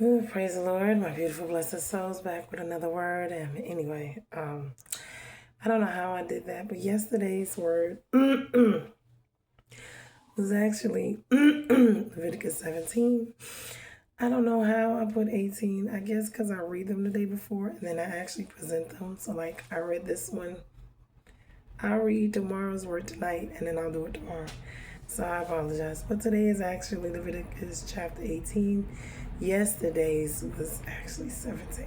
Ooh, praise the Lord, my beautiful blessed souls, back with another word. And anyway, I don't know how I did that, but yesterday's word was actually Leviticus 17. I don't know how I put 18. I guess because I read them the day before and then I actually present them. So like I read this one. I'll read tomorrow's word tonight and then I'll do it tomorrow. So I apologize. But today is actually Leviticus chapter 18. Yesterday's was actually 17.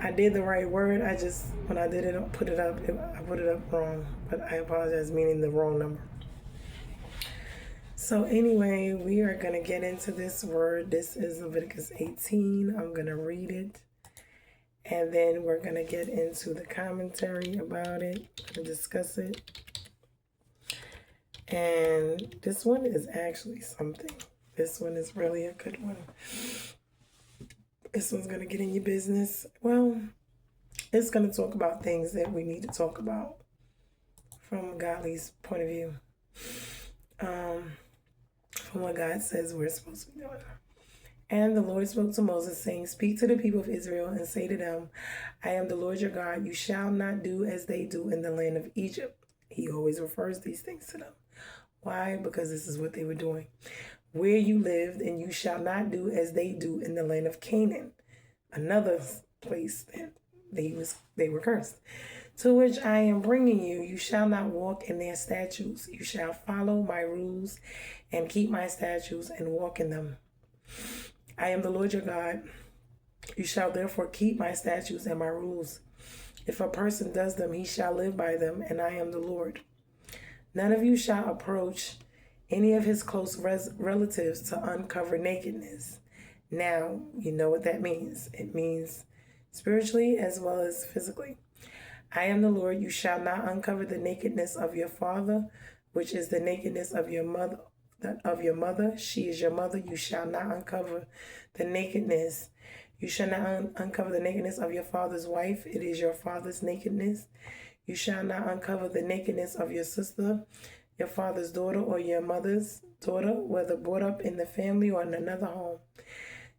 I did the right word. I just, when I did it, I put it up wrong. But I apologize, meaning the wrong number. So anyway, we are going to get into this word. This is Leviticus 18. I'm going to read it. And then we're going to get into the commentary about it and discuss it. And this one is actually something. This one is really a good one. This one's going to get in your business. Well, it's going to talk about things that we need to talk about from Godly's point of view. From what God says we're supposed to be doing. And the Lord spoke to Moses, saying, "Speak to the people of Israel and say to them, I am the Lord your God. You shall not do as they do in the land of Egypt." He always refers these things to them. Why? Because this is what they were doing. "Where you lived, and you shall not do as they do in the land of Canaan," another place that they were cursed, "to which I am bringing you. You shall not walk in their statutes. You shall follow my rules and keep my statutes and walk in them. I am the Lord your God. You shall therefore keep my statutes and my rules. If a person does them, he shall live by them, and I am the Lord. None of you shall approach any of his close relatives to uncover nakedness." Now, you know what that means. It means spiritually as well as physically. "I am the Lord. You shall not uncover the nakedness of your father, which is the nakedness of your mother. She is your mother. You shall not uncover the nakedness. You shall not uncover the nakedness of your father's wife. It is your father's nakedness. You shall not uncover the nakedness of your sister, your father's daughter, or your mother's daughter, whether brought up in the family or in another home.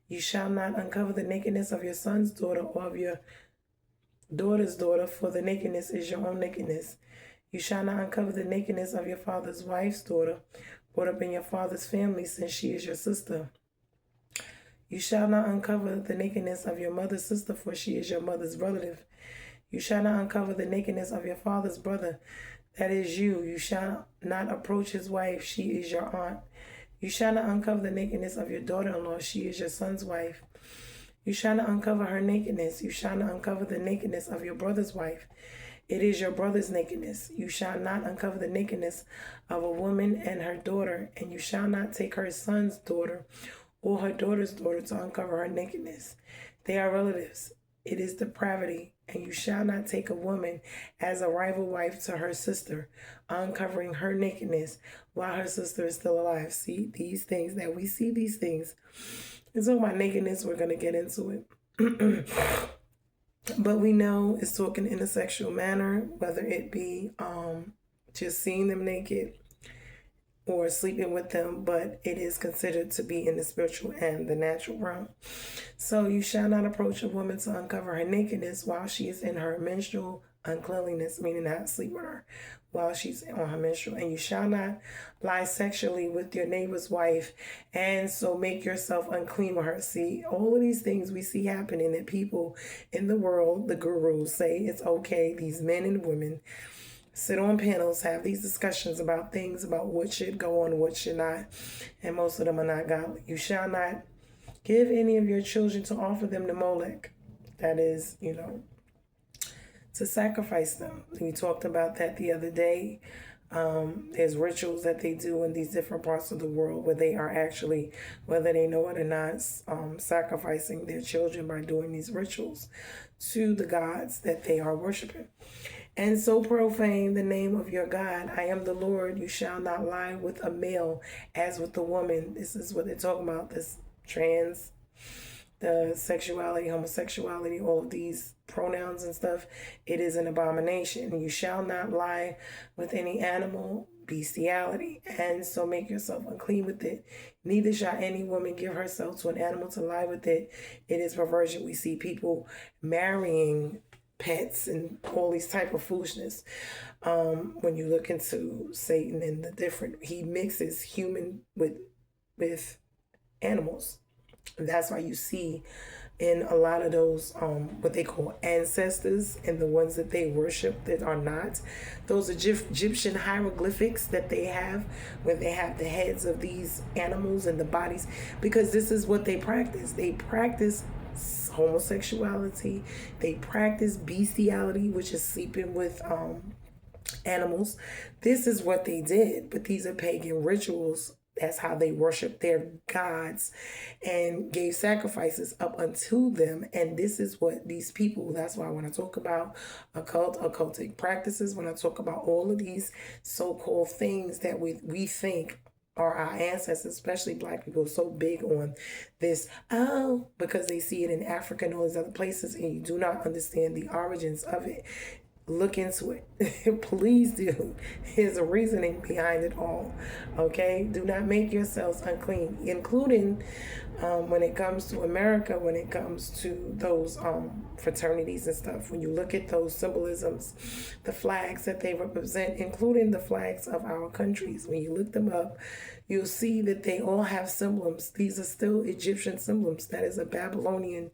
You shall not uncover the nakedness of your son's daughter or of your daughter's daughter, for the nakedness is your own nakedness. You shall not uncover the nakedness of your father's wife's daughter, brought up in your father's family, since she is your sister. You shall not uncover the nakedness of your mother's sister, for she is your mother's relative. You shall not uncover the nakedness of your father's brother, that is you. You shall not approach his wife, she is your aunt. You shall not uncover the nakedness of your daughter-in-law, she is your son's wife. You shall not uncover her nakedness. You shall not uncover the nakedness of your brother's wife. It is your brother's nakedness. You shall not uncover the nakedness of a woman and her daughter, and you shall not take her son's daughter or her daughter's daughter to uncover her nakedness. They are relatives. It is depravity. And you shall not take a woman as a rival wife to her sister, uncovering her nakedness while her sister is still alive. See, these things that we see, these things. It's talking about nakedness. We're going to get into it. But we know it's talking in a sexual manner, whether it be just seeing them naked or sleeping with them, but it is considered to be in the spiritual and the natural realm. "So you shall not approach a woman to uncover her nakedness while she is in her menstrual uncleanliness," meaning not sleep with her while she's on her menstrual. "And you shall not lie sexually with your neighbor's wife, and so make yourself unclean with her." See, all of these things we see happening that people in the world, the gurus, say it's okay. These men and women sit on panels, have these discussions about things, about what should go on, what should not, and most of them are not godly. "You shall not give any of your children to offer them to Molech." That is, to sacrifice them. We talked about that the other day. There's rituals that they do in these different parts of the world where they are actually, whether they know it or not, sacrificing their children by doing these rituals to the gods that they are worshiping. "And so profane the name of your God. I am the Lord. You shall not lie with a male as with a woman." This is what they're talking about, this the sexuality, homosexuality, all of these pronouns and stuff. It is an abomination. "You shall not lie with any animal. bestiality, and so make yourself unclean with it. Neither shall any woman give herself to an animal to lie with it. It is perversion. We see people marrying pets and all these type of foolishness. When you look into Satan and the different, he mixes human with animals. And that's why you see in a lot of those what they call ancestors and the ones that they worship that are not, those Egyptian hieroglyphics that they have, where they have the heads of these animals and the bodies, because this is what they practice. They practice homosexuality, they practice bestiality, which is sleeping with animals. This is what they did, but these are pagan rituals. That's how they worship their gods and gave sacrifices up unto them. And this is what these people, that's why when I talk about occultic practices, when I talk about all of these so-called things that we think are our ancestors, especially Black people, so big on this, because they see it in Africa and all these other places, and you do not understand the origins of it. Look into it. Please do. There's a reasoning behind it all. Okay? Do not make yourselves unclean, including when it comes to America, when it comes to those fraternities and stuff. When you look at those symbolisms, the flags that they represent, including the flags of our countries, when you look them up, you'll see that they all have symbols. These are still Egyptian symbols. That is a Babylonian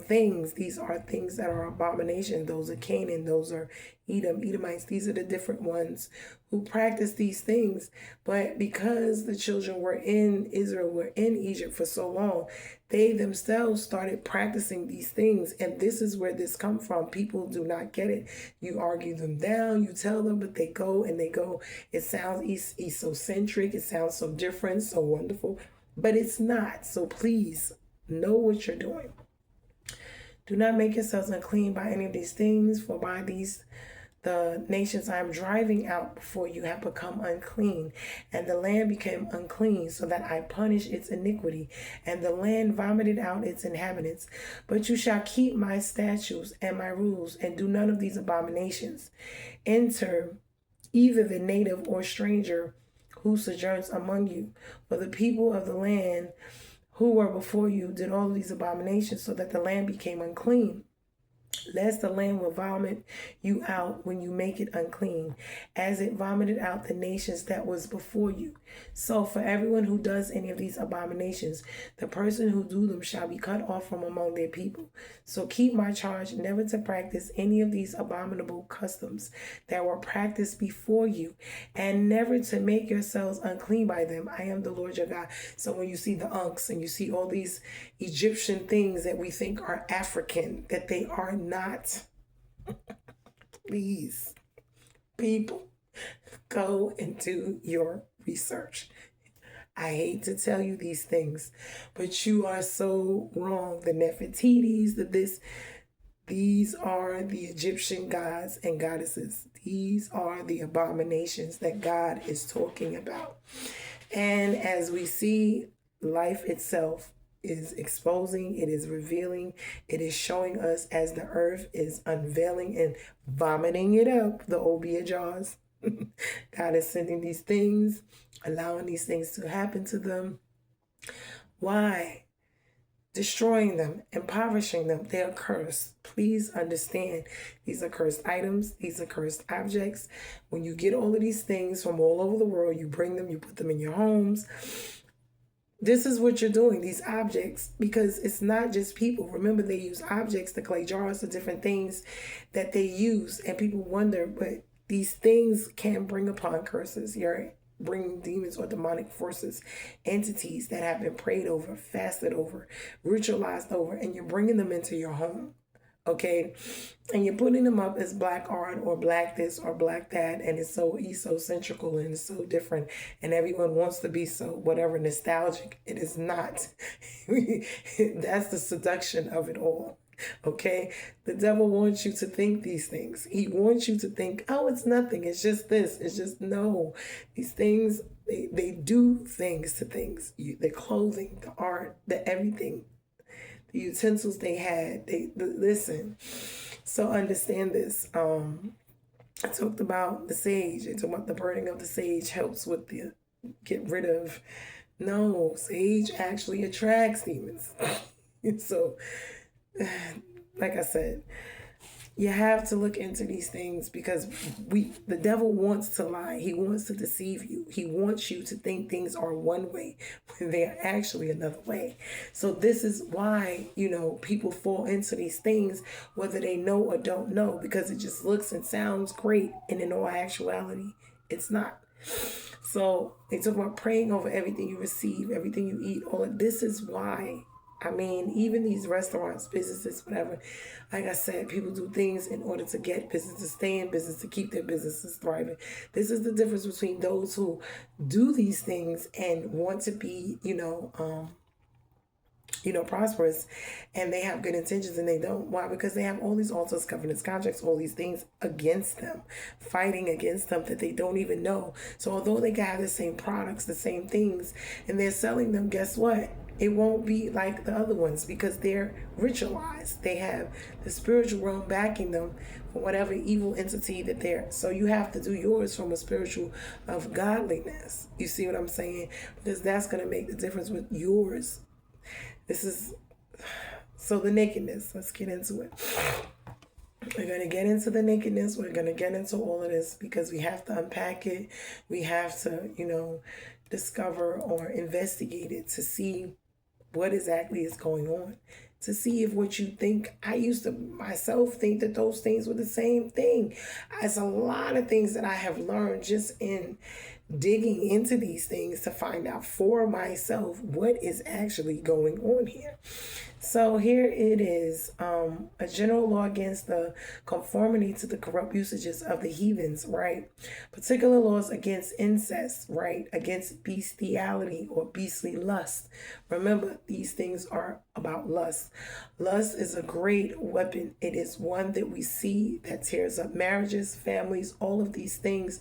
things. These are things that are abomination. Those are Canaan. Those are Edomites. These are the different ones who practice these things. But because the children were in Israel, were in Egypt for so long, they themselves started practicing these things. And this is where this come from. People do not get it. You argue them down, you tell them, but they go and they go. It sounds esocentric. It sounds so different, so wonderful, but it's not. So please know what you're doing. Do not make yourselves unclean by any of these things, for by these the nations I am driving out before you have become unclean, and the land became unclean, so that I punish its iniquity, and the land vomited out its inhabitants. But you shall keep my statutes and my rules, and do none of these abominations. Enter either the native or stranger who sojourns among you, for the people of the land who were before you did all of these abominations, so that the land became unclean. Lest the land will vomit you out when you make it unclean, as it vomited out the nations that was before you. So for everyone who does any of these abominations, the person who do them shall be cut off from among their people. So keep my charge never to practice any of these abominable customs that were practiced before you, and never to make yourselves unclean by them. I am the Lord your God. So when you see the unks and you see all these Egyptian things that we think are African, that they are not. Please, people, go and do your research. I hate to tell you these things, but you are so wrong. The Nefertitis, these are the Egyptian gods and goddesses. These are the abominations that God is talking about. And as we see, life itself is exposing, it is revealing, it is showing us as the earth is unveiling and vomiting it up, the Obia jaws. God is sending these things, allowing these things to happen to them. Why? Destroying them, impoverishing them. They are cursed. Please understand, these are cursed items. These are cursed objects. When you get all of these things from all over the world, you bring them, you put them in your homes. This is what you're doing, these objects, because it's not just people. Remember, they use objects, the clay jars, the different things that they use, and people wonder, but these things can bring upon curses. You're bringing demons or demonic forces, entities that have been prayed over, fasted over, ritualized over, and you're bringing them into your home. Okay, and you're putting them up as black art or black this or black that, and it's so esocentrical and it's so different, and everyone wants to be so whatever nostalgic. It is not. That's the seduction of it all. Okay, the devil wants you to think these things. He wants you to think, oh, it's nothing, it's just this, it's just no. These things, they do things to things. The clothing, the art, the everything, the utensils they had, listen. So understand this. I talked about the sage. I talked about the burning of the sage helps with the get rid of. No, sage actually attracts demons. So, like I said, you have to look into these things because the devil wants to lie. He wants to deceive you. He wants you to think things are one way when they're actually another way. So this is why, people fall into these things, whether they know or don't know, because it just looks and sounds great. And in all actuality, it's not. So they talk about praying over everything you receive, everything you eat. All of this is why. I mean, even these restaurants, businesses, whatever, like I said, people do things in order to get business, to stay in business, to keep their businesses thriving. This is the difference between those who do these things and want to be, prosperous, and they have good intentions and they don't. Why? Because they have all these altars, covenants, contracts, all these things against them, fighting against them that they don't even know. So although they have the same products, the same things, and they're selling them, guess what? It won't be like the other ones because they're ritualized. They have the spiritual realm backing them for whatever evil entity that they're. So you have to do yours from a spiritual of godliness. You see what I'm saying? Because that's going to make the difference with yours. This is, so the nakedness, let's get into it. We're going to get into the nakedness. We're going to get into all of this because we have to unpack it. We have to, discover or investigate it to see what exactly is going on. To see if what you think, I used to myself think that those things were the same thing. It's a lot of things that I have learned just in digging into these things to find out for myself what is actually going on here. So here it is, a general law against the conformity to the corrupt usages of the heathens, right? Particular laws against incest, right? Against bestiality or beastly lust. Remember, these things are about lust. Lust is a great weapon. It is one that we see that tears up marriages, families, all of these things.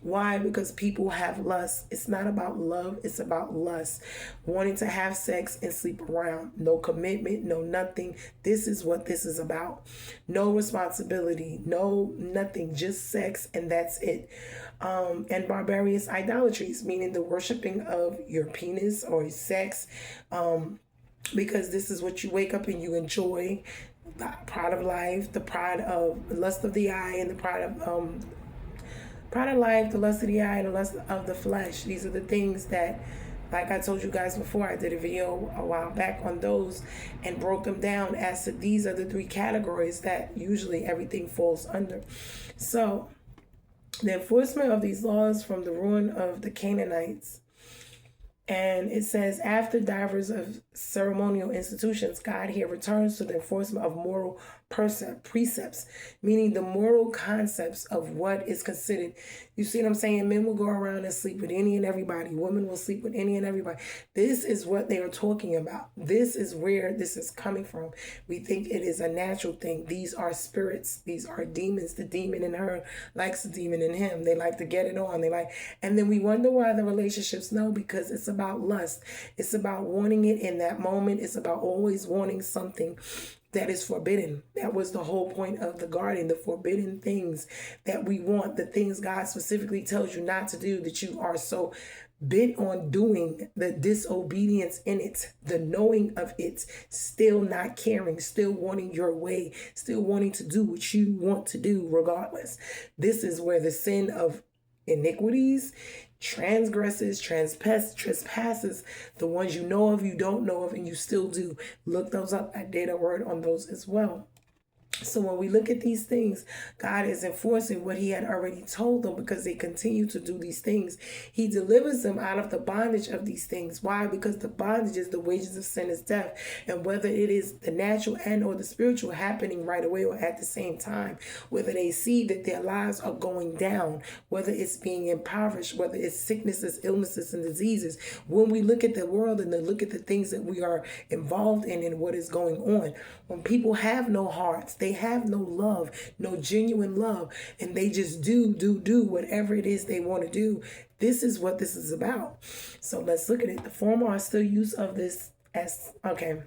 Why? Because people have lust. It's not about love. It's about lust. Wanting to have sex and sleep around. No commitment, no nothing. This is what this is about. No responsibility, no nothing, just sex, and that's it. And barbarous idolatries, meaning the worshiping of your penis or sex, because this is what you wake up and you enjoy. The pride of life, the pride of lust of the eye, and the pride of life, the lust of the eye, the lust of the flesh. These are the things that, like I told you guys before, I did a video a while back on those and broke them down as to these are the three categories that usually everything falls under. So the enforcement of these laws from the ruin of the Canaanites. And it says, after divers of ceremonial institutions, God here returns to the enforcement of moral precepts, meaning the moral concepts of what is considered. You see what I'm saying? Men will go around and sleep with any and everybody. Women will sleep with any and everybody. This is what they are talking about. This is where this is coming from. We think it is a natural thing. These are spirits. These are demons. The demon in her likes the demon in him. They like to get it on. And then we wonder why the relationships know, because it's about lust. It's about wanting it in that moment. It's about always wanting something that is forbidden. That was the whole point of the garden, the forbidden things that we want, the things God specifically tells you not to do, that you are so bent on doing, the disobedience in it, the knowing of it, still not caring, still wanting your way, still wanting to do what you want to do regardless. This is where the sin of iniquities, trespasses, the ones you know of, you don't know of, and you still do. Look those up. I did a word on those as well. So when we look at these things, God is enforcing what he had already told them, because they continue to do these things. He delivers them out of the bondage of these things. Why? Because the bondage is the wages of sin is death. And whether it is the natural and or the spiritual happening right away or at the same time, whether they see that their lives are going down, whether it's being impoverished, whether it's sicknesses, illnesses, and diseases. When we look at the world and then look at the things that we are involved in and what is going on, when people have no hearts, they have no love, no genuine love, and they just do whatever it is they want to do. This is what this is about. So let's look at it. The former are still use of this as, okay.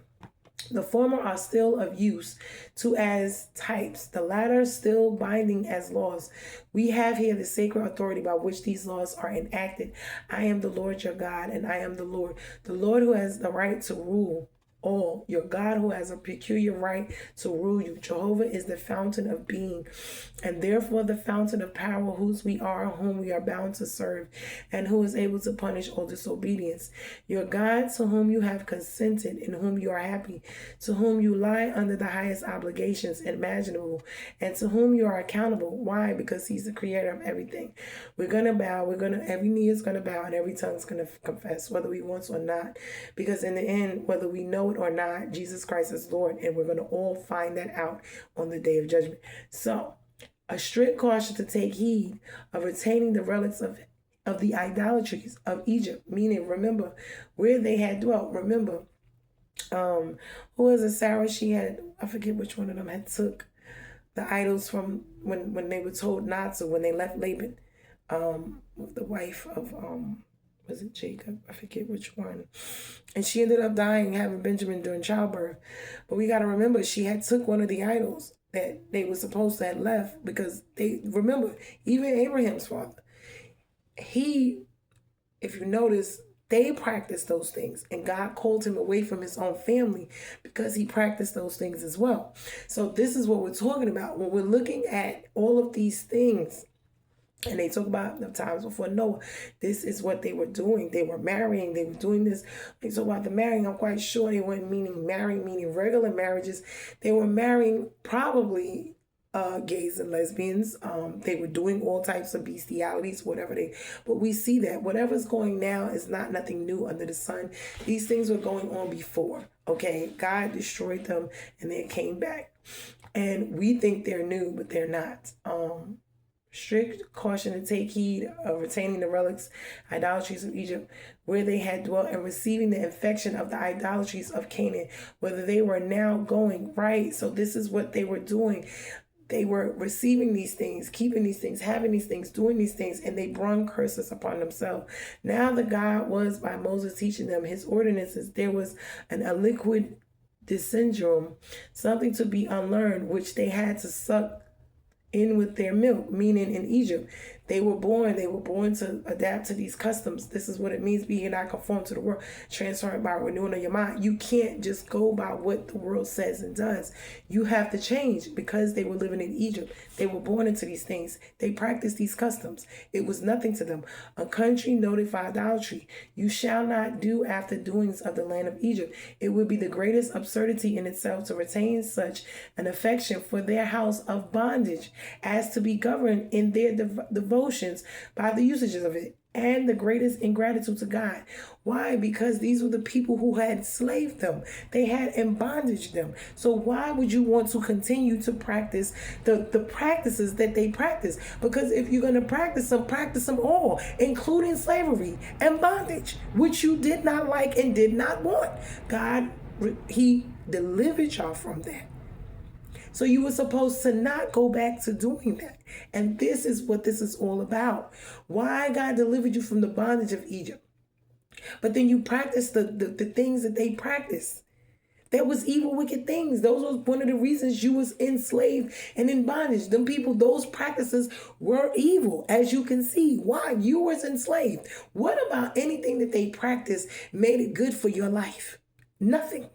The former are still of use to as types, the latter still binding as laws. We have here the sacred authority by which these laws are enacted. I am the Lord your God, and I am the Lord who has the right to rule all, your God who has a peculiar right to rule you. Jehovah is the fountain of being, and therefore the fountain of power, whose we are, whom we are bound to serve, and who is able to punish all disobedience. Your God, to whom you have consented, in whom you are happy, to whom you lie under the highest obligations imaginable, and to whom you are accountable. Why? Because he's the creator of everything. We're going to bow. Every knee is going to bow, and every tongue is going to confess, whether we want to or not. Because in the end, whether we know it or not, Jesus Christ is Lord, and we're going to all find that out on the day of judgment. So, a strict caution to take heed of retaining the relics of the idolatries of Egypt, meaning remember where they had dwelt. Remember, who was it? Sarah, she had, I forget which one of them had took the idols from when they were told not to, when they left Laban, the wife of was it Jacob? I forget which one. And she ended up dying, having Benjamin during childbirth. But we got to remember, she had took one of the idols that they were supposed to have left, because they, remember, even Abraham's father, he, if you notice, they practiced those things, and God called him away from his own family because he practiced those things as well. So this is what we're talking about when we're looking at all of these things. And they talk about the times before Noah. This is what they were doing. They were marrying. They were doing this. They talk about the marrying. I'm quite sure they weren't marrying regular marriages. They were marrying probably gays and lesbians. They were doing all types of bestialities, but we see that whatever's going now is not nothing new under the sun. These things were going on before. Okay, God destroyed them and they came back. And we think they're new, but they're not. Strict caution to take heed of retaining the relics, idolatries of Egypt, where they had dwelt, and receiving the infection of the idolatries of Canaan, whether they were now going right. So this is what they were doing. They were receiving these things, keeping these things, having these things, doing these things, and they brung curses upon themselves. Now the God was, by Moses teaching them his ordinances, there was a liquid syndrome, something to be unlearned, which they had to suck in with their milk, meaning in Egypt. They were born to adapt to these customs. This is what it means, being not conformed to the world, transformed by renewing of your mind. You can't just go by what the world says and does. You have to change, because they were living in Egypt. They were born into these things. They practiced these customs. It was nothing to them. A country noted for idolatry. You shall not do after doings of the land of Egypt. It would be the greatest absurdity in itself to retain such an affection for their house of bondage as to be governed in their devotions by the usages of it, and the greatest ingratitude to God. Why? Because these were the people who had enslaved them. They had in bondage them. So why would you want to continue to practice the practices that they practice? Because if you're going to practice them all, including slavery and bondage, which you did not like and did not want. God, he delivered y'all from that. So you were supposed to not go back to doing that. And this is what this is all about. Why God delivered you from the bondage of Egypt. But then you practice the things that they practiced. That was evil, wicked things. Those was one of the reasons you was enslaved and in bondage. Them people, those practices were evil, as you can see. Why? You was enslaved. What about anything that they practiced made it good for your life? Nothing.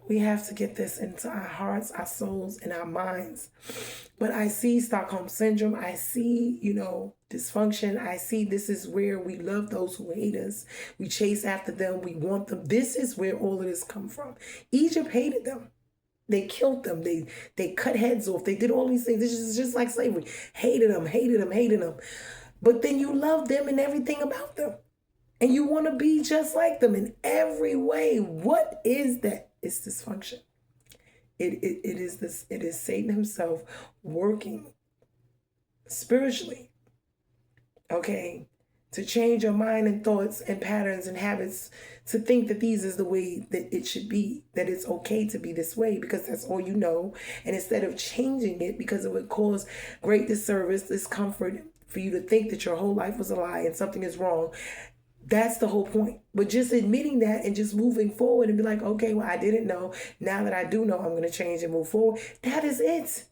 We have to get this into our hearts, our souls, and our minds. But I see Stockholm Syndrome. I see, dysfunction. I see this is where we love those who hate us. We chase after them. We want them. This is where all of this come from. Egypt hated them. They killed them. They cut heads off. They did all these things. This is just like slavery. Hated them. But then you love them and everything about them. And you want to be just like them in every way. What is that? It's dysfunction. It is Satan himself working spiritually, okay, to change your mind and thoughts and patterns and habits to think that these is the way that it should be, that it's okay to be this way because that's all you know. And instead of changing it, because it would cause great disservice, discomfort for you to think that your whole life was a lie and something is wrong, That's the whole point. But just admitting that and just moving forward and be like, okay, well, I didn't know. Now that I do know, I'm going to change and move forward. That is it.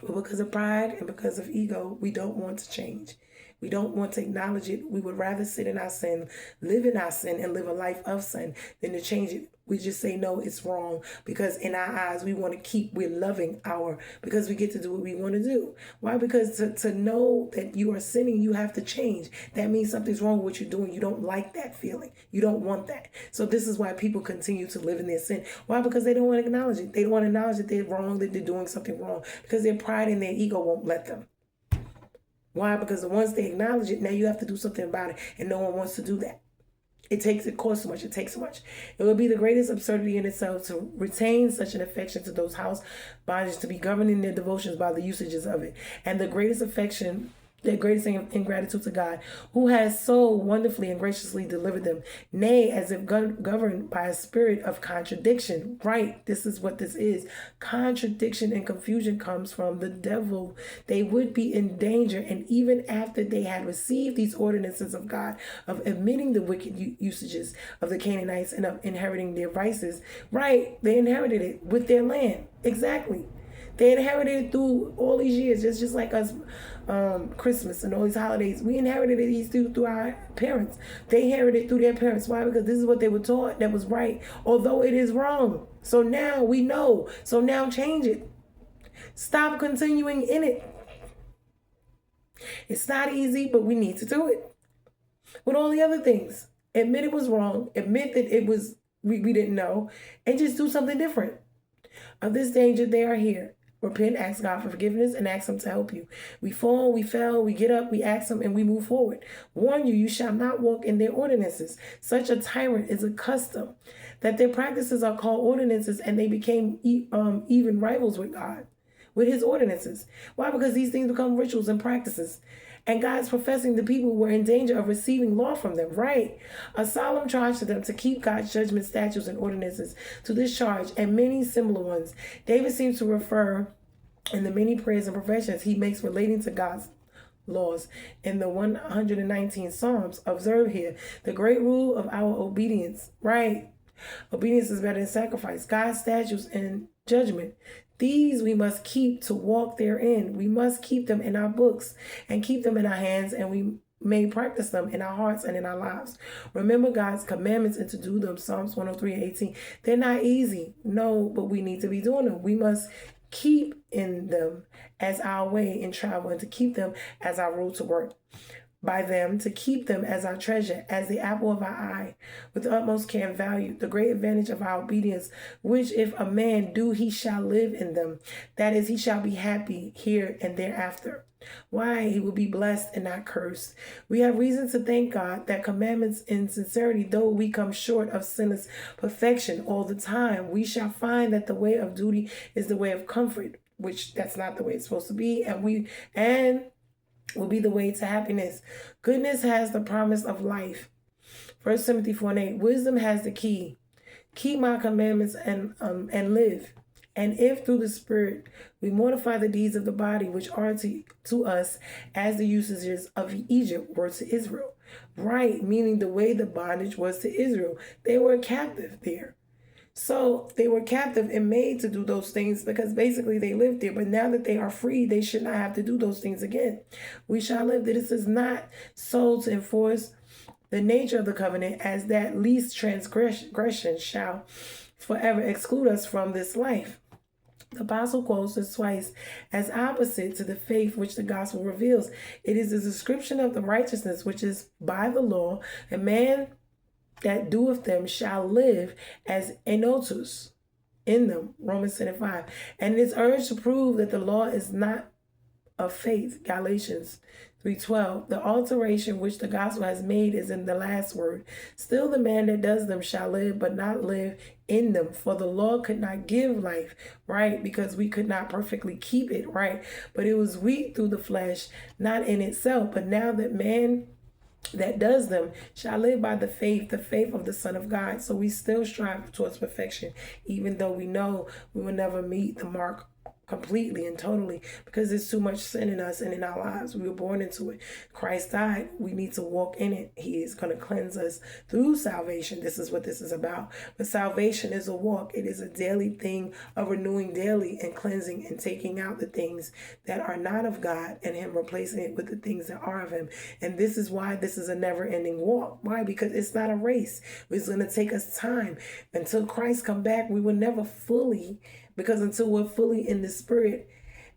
But because of pride and because of ego, we don't want to change. We don't want to acknowledge it. We would rather sit in our sin, live in our sin, and live a life of sin than to change it. We just say, no, it's wrong. Because in our eyes, we want to we're loving because we get to do what we want to do. Why? Because to know that you are sinning, you have to change. That means something's wrong with what you're doing. You don't like that feeling. You don't want that. So this is why people continue to live in their sin. Why? Because they don't want to acknowledge it. They don't want to acknowledge that they're wrong, that they're doing something wrong. Because their pride and their ego won't let them. Why? Because once they acknowledge it, now you have to do something about it. And no one wants to do that. It costs so much. It takes so much. It would be the greatest absurdity in itself to retain such an affection to those house bondage, to be governed in their devotions by the usages of it. And the greatest affection, their greatest ingratitude to God, who has so wonderfully and graciously delivered them, nay, as if governed by a spirit of contradiction. Right, this is what this is. Contradiction and confusion comes from the devil. They would be in danger, and even after they had received these ordinances of God, of admitting the wicked usages of the Canaanites and of inheriting their vices, right, they inherited it with their land. Exactly. They inherited it through all these years, just like us, Christmas and all these holidays. We inherited these through our parents. They inherited it through their parents. Why? Because this is what they were taught that was right, although it is wrong. So now we know. So now change it. Stop continuing in it. It's not easy, but we need to do it. With all the other things, admit it was wrong. Admit that it was we didn't know, and just do something different. Of this danger, they are here. Repent, ask God for forgiveness, and ask Him to help you. We fall, we fell, we get up, we ask Him, and we move forward. Warn you, you shall not walk in their ordinances. Such a tyrant is accustomed that their practices are called ordinances, and they became even rivals with God, with His ordinances. Why? Because these things become rituals and practices. And God's professing the people were in danger of receiving law from them, right? A solemn charge to them to keep God's judgment, statutes, and ordinances. To this charge, and many similar ones, David seems to refer in the many prayers and professions he makes relating to God's laws in the 119 Psalms. Observe here the great rule of our obedience, right? Obedience is better than sacrifice. God's statutes and judgment, these we must keep to walk therein. We must keep them in our books and keep them in our hands, and we may practice them in our hearts and in our lives. Remember God's commandments and to do them. Psalms 103:18. They're not easy, no, but we need to be doing them. We must keep in them as our way in travel, and to keep them as our rule to work by them, to keep them as our treasure, as the apple of our eye, with the utmost care and value, the great advantage of our obedience, which if a man do, he shall live in them. That is, he shall be happy here and thereafter. Why? He will be blessed and not cursed. We have reason to thank God that commandments in sincerity, though we come short of sinless perfection all the time, we shall find that the way of duty is the way of comfort, which that's not the way it's supposed to be, and will be the way to happiness. Goodness has the promise of life. 1 Timothy 4:8. Wisdom has the key. Keep my commandments and live. And if through the Spirit we mortify the deeds of the body, which are to us as the usages of Egypt were to Israel. Right, meaning the way the bondage was to Israel. They were captive there. So they were captive and made to do those things because basically they lived there. But now that they are free, they should not have to do those things again. We shall live. This is not so to enforce the nature of the covenant, as that least transgression shall forever exclude us from this life. The apostle quotes this twice as opposite to the faith which the gospel reveals. It is a description of the righteousness which is by the law. A man that doeth them shall live as enotus in them, Romans 10:5. And it is urged to prove that the law is not of faith, Galatians 3:12. The alteration which the gospel has made is in the last word. Still the man that does them shall live, but not live in them. For the law could not give life, right? Because we could not perfectly keep it, right? But it was weak through the flesh, not in itself. But now that man that does them shall live by the faith of the Son of God. So we still strive towards perfection, even though we know we will never meet the mark completely and totally, because there's too much sin in us and in our lives. We were born into it. Christ died. We need to walk in it. He is going to cleanse us through salvation. This is what this is about. But salvation is a walk. It is a daily thing of renewing daily and cleansing and taking out the things that are not of God and Him replacing it with the things that are of Him. And this is why this is a never-ending walk. Why? Because it's not a race. It's going to take us time. Until Christ come back, we will never fully, because until we're fully in the Spirit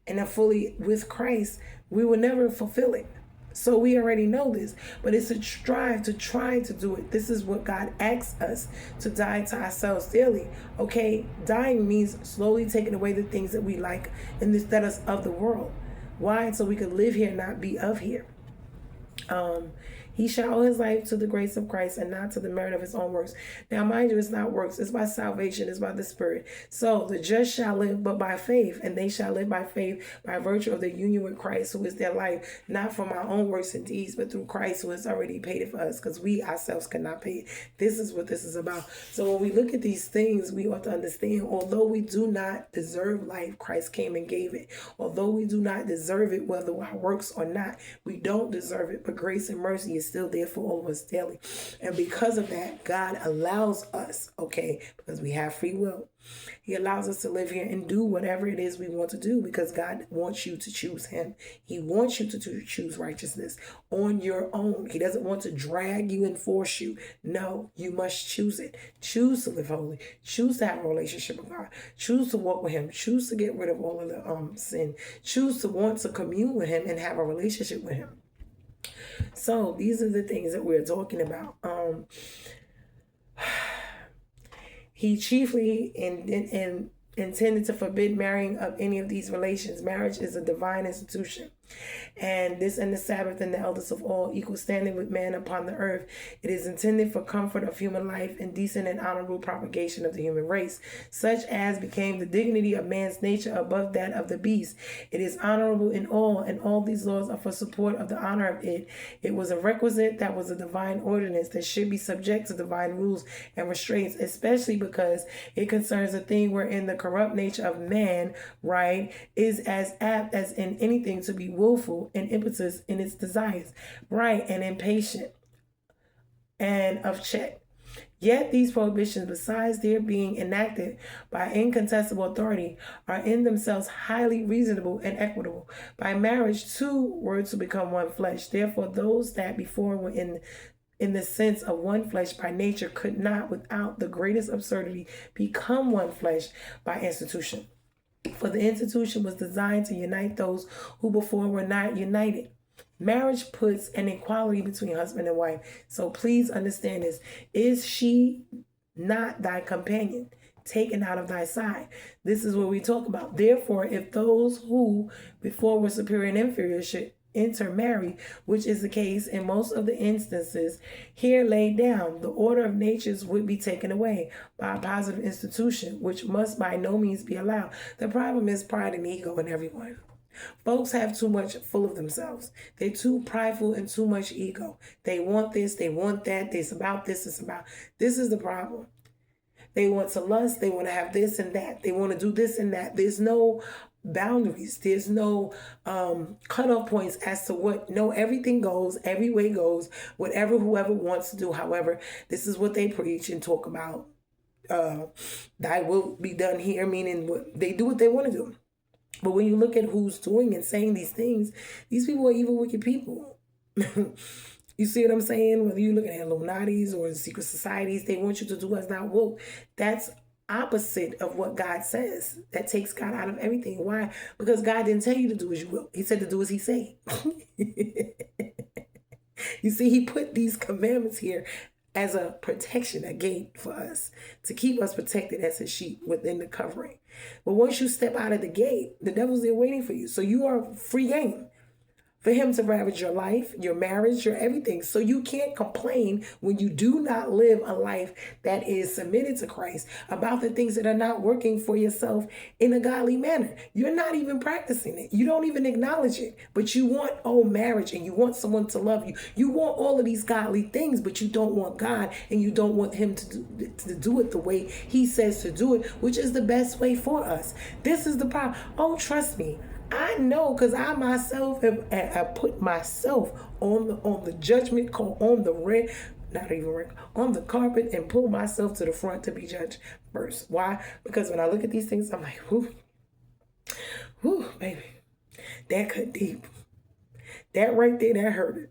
and are fully with Christ, we will never fulfill it. So we already know this, but it's a strive to try to do it. This is what God asks us, to die to ourselves daily. Okay, dying means slowly taking away the things that we like and that is of the world. Why? So we could live here, not be of here. He shall owe his life to the grace of Christ and not to the merit of his own works. Now, mind you, it's not works. It's by salvation. It's by the Spirit. So the just shall live but by faith, and they shall live by faith by virtue of the union with Christ, who is their life, not from our own works and deeds, but through Christ, who has already paid it for us, because we ourselves cannot pay it. This is what this is about. So when we look at these things, we ought to understand, although we do not deserve life, Christ came and gave it. Although we do not deserve it, whether our works or not, we don't deserve it, but grace and mercy is still there for all of us daily. And because of that, God allows us, okay, because we have free will, He allows us to live here and do whatever it is we want to do, because God wants you to choose Him. He wants you to choose righteousness on your own. He doesn't want to drag you and force you. No, you must choose it. Choose to live holy. Choose to have a relationship with God. Choose to walk with Him. Choose to get rid of all of the sin. Choose to want to commune with Him and have a relationship with Him. So these are the things that we're talking about. He chiefly intended to forbid marrying of any of these relations. Marriage is a divine institution. And this and the Sabbath and the eldest of all, equal standing with man upon the earth. It is intended for comfort of human life and decent and honorable propagation of the human race, such as became the dignity of man's nature above that of the beast. It is honorable in all, and all these laws are for support of the honor of it. It was a requisite that was a divine ordinance that should be subject to divine rules and restraints, especially because it concerns a thing wherein the corrupt nature of man, right, is as apt as in anything to be willful and impetuous in its desires, right, and impatient and of check. Yet these prohibitions, besides their being enacted by incontestable authority, are in themselves highly reasonable and equitable. By marriage, two were to become one flesh. Therefore, those that before were in the sense of one flesh by nature could not, without the greatest absurdity, become one flesh by institution. For the institution was designed to unite those who before were not united. Marriage puts an equality between husband and wife. So please understand this. Is she not thy companion, taken out of thy side? This is what we talk about. Therefore, if those who before were superior and inferior should intermarry, which is the case in most of the instances here laid down, the order of natures would be taken away by a positive institution, which must by no means be allowed. The problem is pride and ego in everyone. Folks have too much full of themselves. They're too prideful and too much ego. They want this, they want that, it's about this, it's about... This is the problem. They want to lust, they want to have this and that, they want to do this and that. There's no boundaries. There's no cutoff points as to what. No, everything goes, every way goes, whatever whoever wants to do. However, this is what they preach and talk about. Thy will be done here, meaning they do what they want to do. But when you look at who's doing and saying these things, these people are evil, wicked people. You see what I'm saying? Whether you look at Illuminatis or secret societies, they want you to do as thou wilt. That's opposite of what God says. That takes God out of everything. Why? Because God didn't tell you to do as you will. He said to do as he said. You see, he put these commandments here as a protection, a gate for us, to keep us protected as his sheep within the covering. But once you step out of the gate, the devil's there waiting for you. So you are free game. for him to ravage your life, your marriage, your everything. So you can't complain when you do not live a life that is submitted to Christ about the things that are not working for yourself in a godly manner. You're not even practicing it. You don't even acknowledge it. But you want marriage, and you want someone to love you. You want all of these godly things, but you don't want God, and you don't want him to do it the way he says to do it, which is the best way for us. This is the problem. Oh, trust me. I know, because I myself have put myself on the judgment call, on the on the carpet, and pulled myself to the front to be judged first. Why? Because when I look at these things, I'm like, whoo, baby, that cut deep. That right there, that hurted.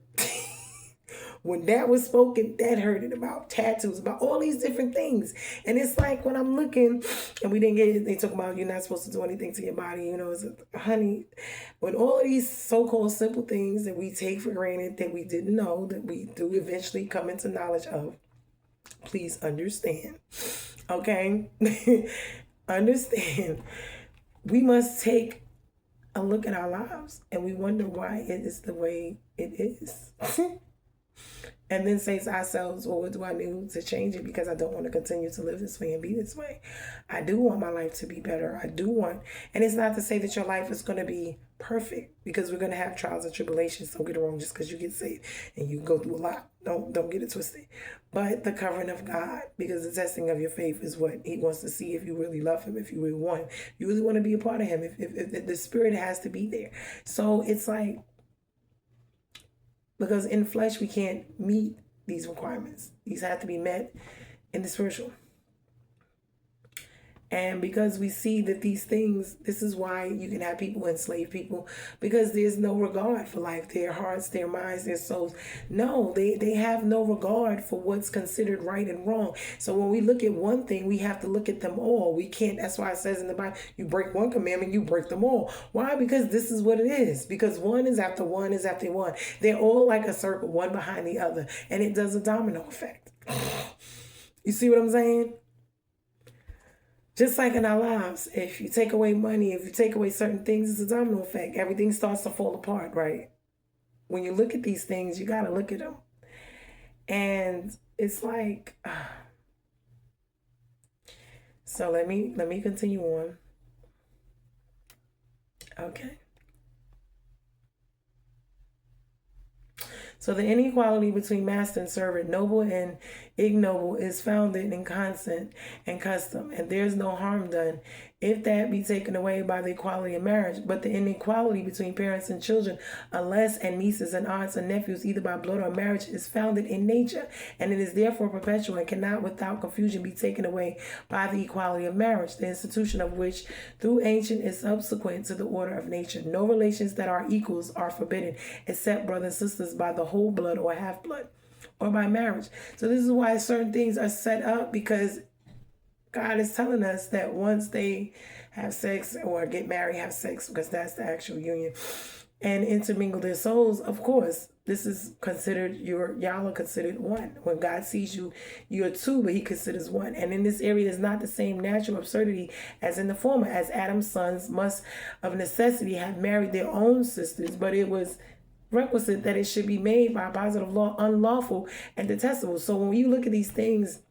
When that was spoken, that hurted, about tattoos, about all these different things. And it's like when I'm looking, and we didn't get it, they talk about you're not supposed to do anything to your body, honey, when all of these so-called simple things that we take for granted, that we didn't know, that we do eventually come into knowledge of, please understand, okay? Understand, we must take a look at our lives, and we wonder why it is the way it is. And then say to ourselves, well, what do I do to change it? Because I don't want to continue to live this way and be this way. I do want my life to be better. I do want, and it's not to say that your life is going to be perfect, because we're going to have trials and tribulations. Don't get it wrong, just because you get saved and you go through a lot. Don't get it twisted. But the covering of God, because the testing of your faith is what he wants to see, if you really love him, if you really want him, you really want to be a part of him, if the spirit has to be there. So it's like, because in flesh, we can't meet these requirements. These have to be met in the spiritual. And because we see that these things, this is why you can have people enslave people, because there's no regard for life, their hearts, their minds, their souls. No, they have no regard for what's considered right and wrong. So when we look at one thing, we have to look at them all. We can't, that's why it says in the Bible, you break one commandment, you break them all. Why? Because this is what it is. Because one is after one is after one. They're all like a circle, one behind the other. And it does a domino effect. You see what I'm saying? Just like in our lives, if you take away money, if you take away certain things, it's a domino effect. Everything starts to fall apart, right? When you look at these things, you got to look at them. And it's like, so let me continue on. Okay. So the inequality between master and servant, noble and ignoble, is founded in consent and custom, and there's no harm done if that be taken away by the equality of marriage. But the inequality between parents and children, unless and nieces and aunts and nephews, either by blood or marriage, is founded in nature, and it is therefore perpetual and cannot without confusion be taken away by the equality of marriage, the institution of which through ancient is subsequent to the order of nature. No relations that are equals are forbidden, except brothers and sisters by the whole blood or half blood, or by marriage. So this is why certain things are set up, because God is telling us that once they have sex or get married, have sex, because that's the actual union, and intermingle their souls, of course, this is considered, y'all are considered one. When God sees you, you're two, but he considers one. And in this area is not the same natural absurdity as in the former, as Adam's sons must of necessity have married their own sisters, but it was requisite that it should be made by positive law unlawful and detestable. So when you look at these things,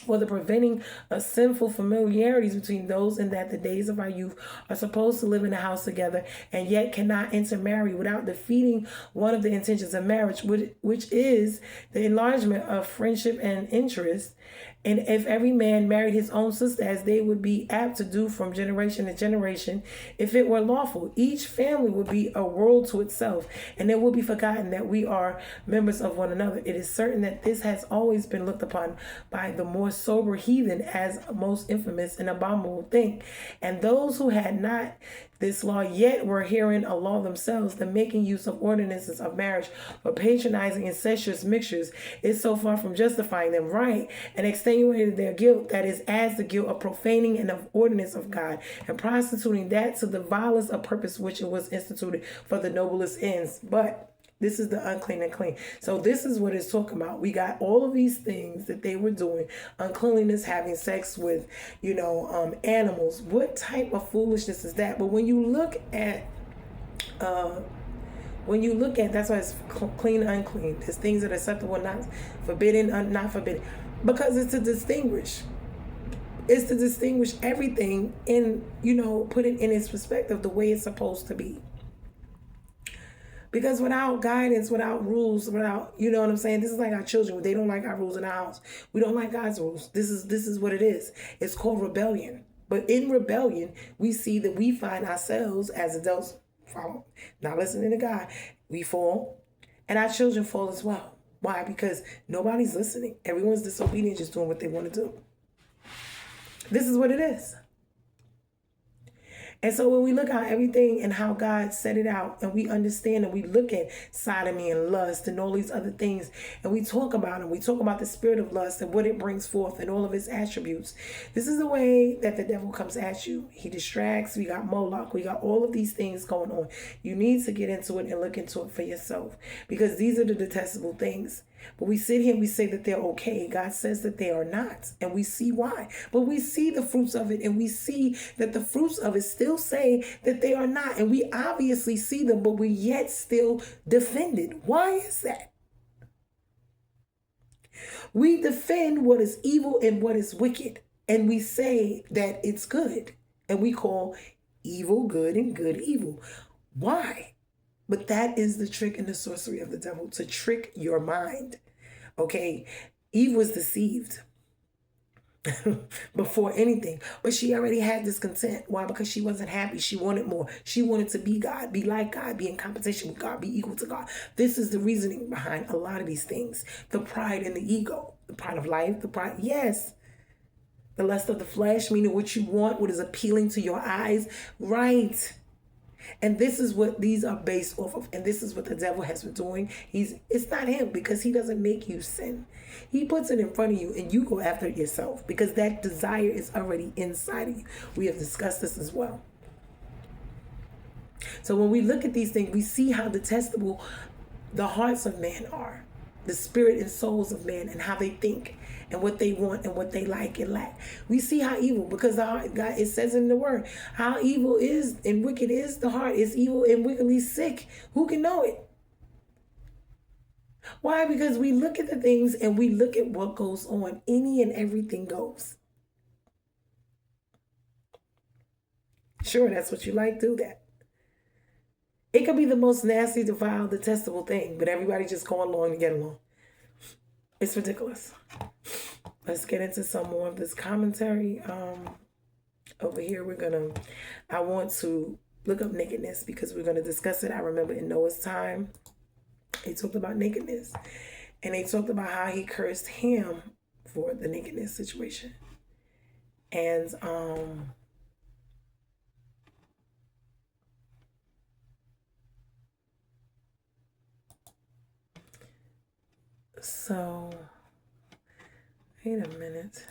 for the preventing of sinful familiarities between those, in that the days of our youth are supposed to live in a house together, and yet cannot intermarry without defeating one of the intentions of marriage, which is the enlargement of friendship and interest. And if every man married his own sister, as they would be apt to do from generation to generation, if it were lawful, each family would be a world to itself, and it will be forgotten that we are members of one another. It is certain that this has always been looked upon by the more sober heathen as a most infamous and abominable thing. And those who had not this law yet were herein a law themselves, the making use of ordinances of marriage or patronizing incestuous mixtures is so far from justifying them right, and extenuating their guilt, that is, as the guilt of profaning and of ordinance of God, and prostituting that to the vilest of purpose which it was instituted for the noblest ends. But this is the unclean and clean. So this is what it's talking about. We got all of these things that they were doing. Uncleanliness, having sex with, animals. What type of foolishness is that? But when you look at When you look at, that's why it's clean, unclean. There's things that are acceptable, not forbidden, not forbidden. Because it's to distinguish. It's to distinguish everything and, put it in its perspective the way it's supposed to be. Because without guidance, without rules, without, you know what I'm saying? This is like our children. They don't like our rules in our house. We don't like God's rules. This is what it is. It's called rebellion. But in rebellion, we see that we find ourselves as adults not listening to God. We fall, and our children fall as well. Why? Because nobody's listening. Everyone's disobedient, just doing what they want to do. This is what it is. And so when we look at everything and how God set it out, and we understand and we look at sodomy and lust and all these other things, and we talk about them, we talk about the spirit of lust and what it brings forth and all of its attributes. This is the way that the devil comes at you. He distracts. We got Moloch. We got all of these things going on. You need to get into it and look into it for yourself, because these are the detestable things. But we sit here and we say that they're okay. God says that they are not. And we see why. But we see the fruits of it, and we see that the fruits of it still say that they are not. And we obviously see them, but we yet still defend it. Why is that? We defend what is evil and what is wicked. And we say that it's good. And we call evil good and good evil. Why? But that is the trick and the sorcery of the devil, to trick your mind. Okay? Eve was deceived before anything. But she already had discontent. Why? Because she wasn't happy. She wanted more. She wanted to be God, be like God, be in competition with God, be equal to God. This is the reasoning behind a lot of these things. The pride and the ego. The pride of life, the pride, yes. The lust of the flesh, meaning what you want, what is appealing to your eyes. Right. And this is what these are based off of. And this is what the devil has been doing. It's not him, because he doesn't make you sin. He puts it in front of you and you go after it yourself, because that desire is already inside of you. We have discussed this as well. So when we look at these things, we see how detestable the hearts of man are, the spirit and souls of man, and how they think and what they want and what they like and lack. We see how evil, because the heart, God, it says in the word, how evil is and wicked is the heart. It's evil and wickedly sick. Who can know it? Why? Because we look at the things and we look at what goes on. Any and everything goes. Sure, that's what you like, do that. It could be the most nasty, defiled, detestable thing, but everybody just go along to get along. It's ridiculous. Let's get into some more of this commentary. Over here, I want to look up nakedness, because we're going to discuss it. I remember in Noah's time, they talked about nakedness. And they talked about how he cursed Ham for the nakedness situation. And so, wait a minute.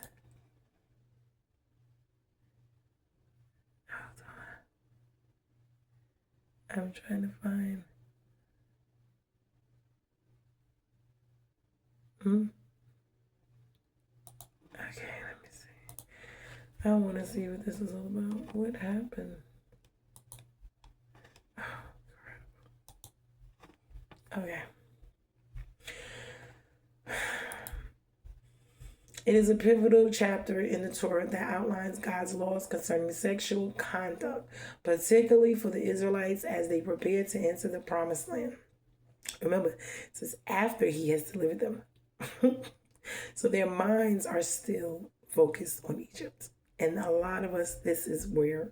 Hold on. I'm trying to find. Okay, let me see. I want to see what this is all about. What happened? Oh, crap. Okay. It is a pivotal chapter in the Torah that outlines God's laws concerning sexual conduct, particularly for the Israelites as they prepare to enter the Promised Land. Remember, it says after he has delivered them. So their minds are still focused on Egypt. And a lot of us, this is where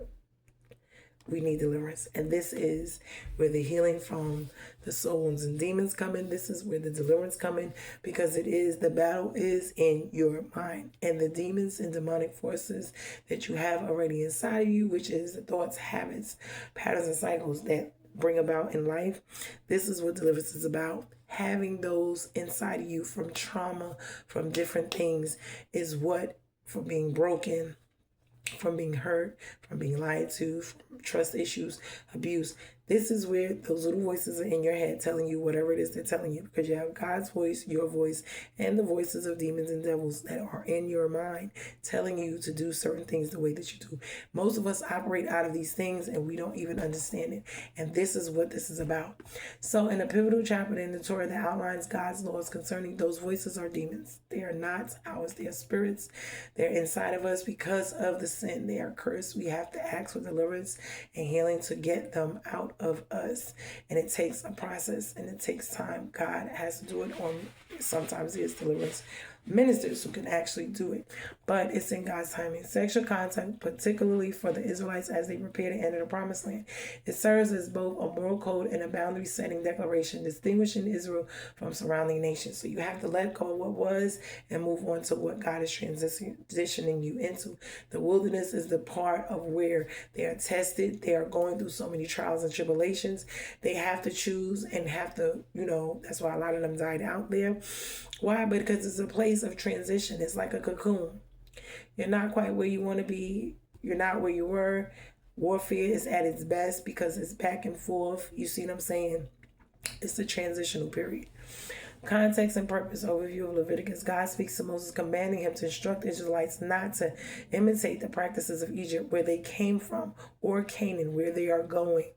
we need deliverance. And this is where the healing from the soul wounds and demons come in. This is where the deliverance come in, because the battle is in your mind. And the demons and demonic forces that you have already inside of you, which is the thoughts, habits, patterns, and cycles that bring about in life. This is what deliverance is about. Having those inside of you from trauma, from different things, is what, from being broken, from being hurt, from being lied to, from trust issues, abuse. This is where those little voices are in your head telling you whatever it is they're telling you, because you have God's voice, your voice, and the voices of demons and devils that are in your mind telling you to do certain things the way that you do. Most of us operate out of these things and we don't even understand it. And this is what this is about. So in a pivotal chapter in the Torah that outlines God's laws concerning those voices are demons. They are not ours. They are spirits. They're inside of us because of the sin. They are cursed. We have to ask for deliverance and healing to get them out of us. And it takes a process and it takes time. God has to do it on, sometimes there's deliverance ministers who can actually do it, but it's in God's timing. Sexual contact, particularly for the Israelites as they prepare to enter the promised land, it serves as both a moral code and a boundary setting declaration distinguishing Israel from surrounding nations. So you have to let go of what was and move on to what God is transitioning you into. The wilderness is the part of where they are tested. They are going through so many trials and tribulations. They have to choose and have to, that's why a lot of them died out there. Why? Because it's a place of transition. It's like a cocoon. You're not quite where you want to be. You're not where you were. Warfare is at its best because it's back and forth. You see what I'm saying? It's the transitional period. Context and purpose overview of Leviticus. God speaks to Moses, commanding him to instruct Israelites not to imitate the practices of Egypt, where they came from, or Canaan, where they are going.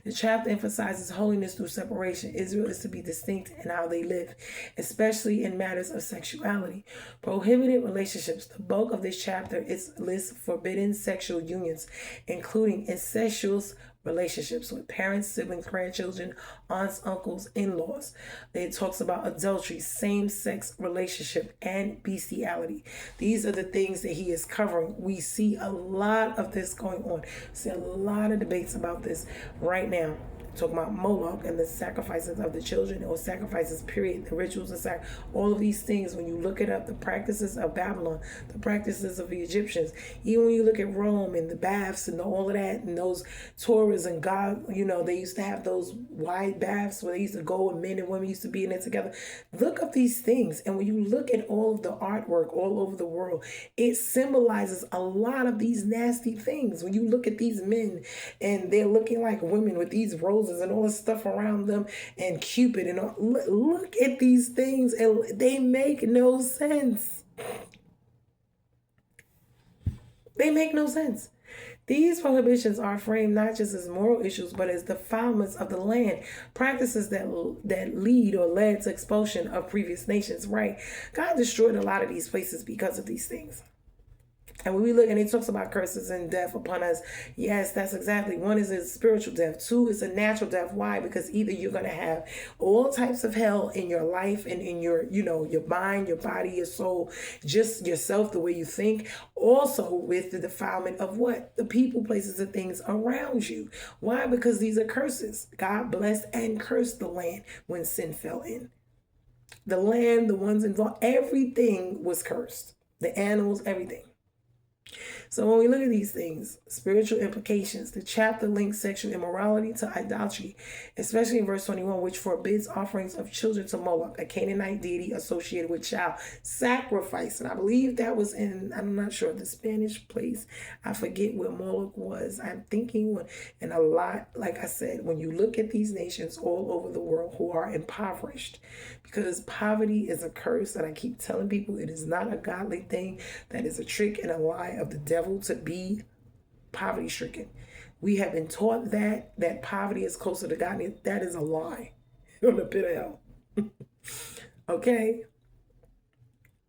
The chapter emphasizes holiness through separation. Israel is to be distinct in how they live, especially in matters of sexuality. Prohibited relationships. The bulk of this chapter lists forbidden sexual unions, including incestuous relationships with parents, siblings, grandchildren, aunts, uncles, in-laws. It talks about adultery, same-sex relationship, and bestiality. These are the things that he is covering. We see a lot of this going on. We see a lot of debates about this right now. Talking about Moloch and the sacrifices of the children, or sacrifices, period, the rituals and all of these things. When you look it up, the practices of Babylon, the practices of the Egyptians, even when you look at Rome and the baths and all of that, and those Torahs and God, they used to have those wide baths where they used to go and men and women used to be in it together. Look up these things, and when you look at all of the artwork all over the world, it symbolizes a lot of these nasty things. When you look at these men and they're looking like women with these roses and all this stuff around them and Cupid and all, look at these things and they make no sense. They make no sense. These prohibitions are framed not just as moral issues, but as defilements of the land, practices that lead or led to expulsion of previous nations, right? God destroyed a lot of these places because of these things. And when we look, and he talks about curses and death upon us. Yes, that's exactly. One is a spiritual death. Two is a natural death. Why? Because either you're going to have all types of hell in your life and in your, your mind, your body, your soul, just yourself, the way you think. Also with the defilement of what? The people, places, and things around you. Why? Because these are curses. God blessed and cursed the land when sin fell in. The land, the ones involved, everything was cursed. The animals, everything. So when we look at these things, spiritual implications, the chapter links sexual immorality to idolatry, especially in verse 21, which forbids offerings of children to Moloch, a Canaanite deity associated with child sacrifice. And I believe that was in, I'm not sure, the Spanish place. I forget where Moloch was. I'm thinking, and a lot, like I said, when you look at these nations all over the world who are impoverished, because poverty is a curse, and I keep telling people it is not a godly thing. That is a trick and a lie of the devil to be poverty stricken. We have been taught that poverty is closer to God. That is a lie on the pit of hell. Okay?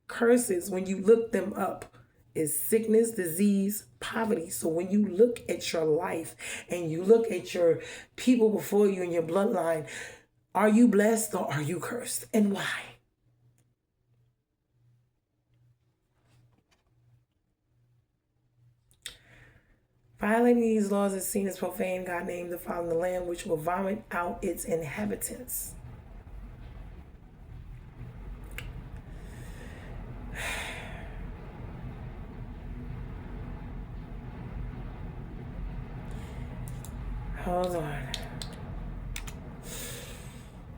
Curses, when you look them up, is sickness, disease, poverty. So when you look at your life and you look at your people before you and your bloodline, are you blessed or are you cursed? And why? Violating these laws is seen as profane. God named the fowl in the land, which will vomit out its inhabitants. Hold on.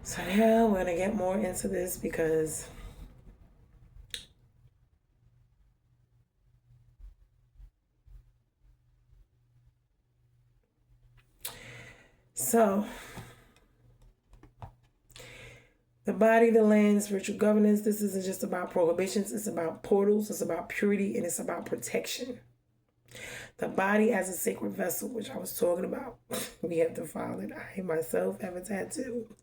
So yeah, we're going to get more into this because So, the body, the land, spiritual governance, this isn't just about prohibitions. It's about portals. It's about purity. And it's about protection. The body as a sacred vessel, which I was talking about. We have to file it. I myself have a tattoo.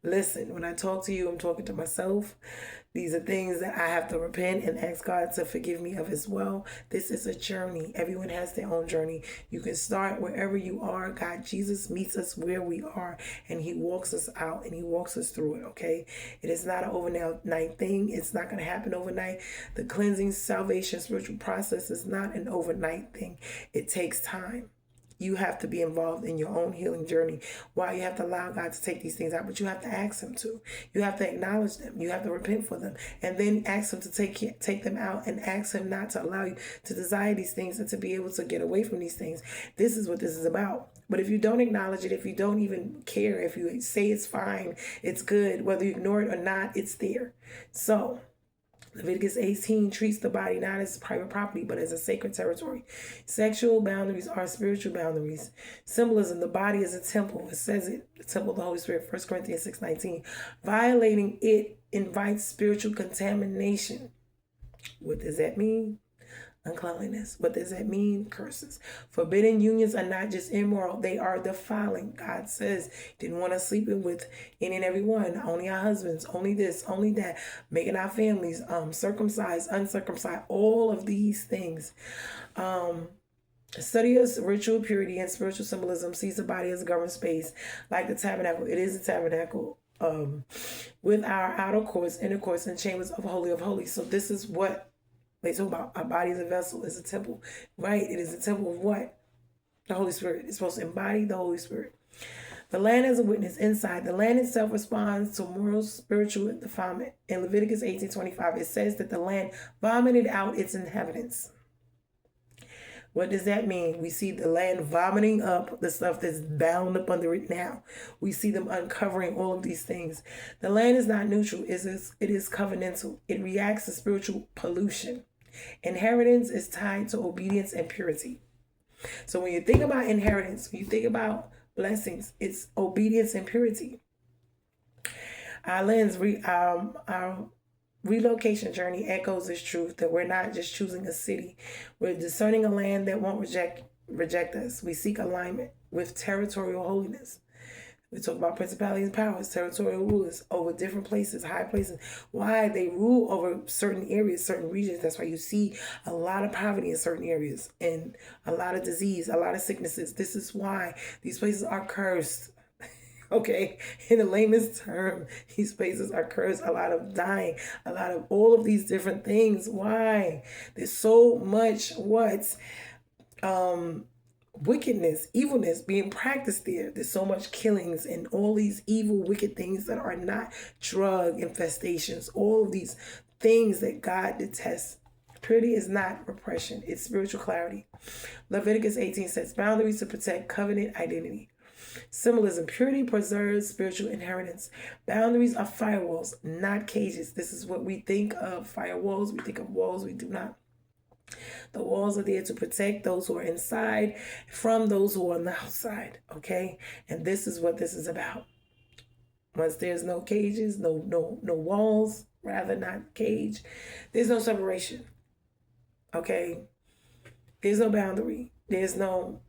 Listen, when I talk to you, I'm talking to myself. These are things that I have to repent and ask God to forgive me of as well. This is a journey. Everyone has their own journey. You can start wherever you are. God, Jesus meets us where we are, and he walks us out and he walks us through it, okay? It is not an overnight thing. It's not going to happen overnight. The cleansing, salvation, spiritual process is not an overnight thing. It takes time. You have to be involved in your own healing journey. Why? You have to allow God to take these things out, but you have to ask him to. You have to acknowledge them. You have to repent for them, and then ask him to take them out, and ask him not to allow you to desire these things and to be able to get away from these things. This is what this is about. But if you don't acknowledge it, if you don't even care, if you say it's fine, it's good, whether you ignore it or not, it's there. So Leviticus 18 treats the body not as private property, but as a sacred territory. Sexual boundaries are spiritual boundaries. Symbolism, the body is a temple. It says it, the temple of the Holy Spirit, 1 Corinthians 6:19. Violating it invites spiritual contamination. What does that mean? Uncleanliness. What does that mean? Curses. Forbidden unions are not just immoral, they are defiling. God says he didn't want us sleeping with any and every one, only our husbands, only this, only that, making our families circumcised, uncircumcised, all of these things. Study of ritual purity and spiritual symbolism sees the body as a governed space, like the tabernacle. It is a tabernacle with our outer courts, inner courts, and chambers of Holy of Holies. So this is what they talk about. Our body as a vessel is a temple, right? It is a temple of what? The Holy Spirit. It's supposed to embody the Holy Spirit. The land as a witness inside. The land itself responds to moral, spiritual defilement. In Leviticus 18:25, it says that the land vomited out its inhabitants. What does that mean? We see the land vomiting up the stuff that's bound up under it now. We see them uncovering all of these things. The land is not neutral. It is covenantal. It reacts to spiritual pollution. Inheritance is tied to obedience and purity. So when you think about inheritance, when you think about blessings, it's obedience and purity. Our relocation journey echoes this truth that we're not just choosing a city. We're discerning a land that won't reject us. We seek alignment with territorial holiness. We talk about principalities and powers, territorial rulers over different places, high places. Why? They rule over certain areas, certain regions. That's why you see a lot of poverty in certain areas and a lot of disease, a lot of sicknesses. This is why these places are cursed. Okay, in the lamest term, these places are cursed. A lot of dying, a lot of all of these different things. Why? There's so much wickedness, evilness being practiced there. There's so much killings and all these evil, wicked things that are not drug infestations. All of these things that God detests. Purity is not repression. It's spiritual clarity. Leviticus 18 sets boundaries to protect covenant identity. Symbolism. Purity preserves spiritual inheritance. Boundaries are firewalls, not cages. This is what we think of firewalls. We think of walls. We do not. The walls are there to protect those who are inside from those who are on the outside, okay? And this is what this is about. Once there's no cages, no walls, rather not cage, there's no separation, okay? There's no boundary. There's no...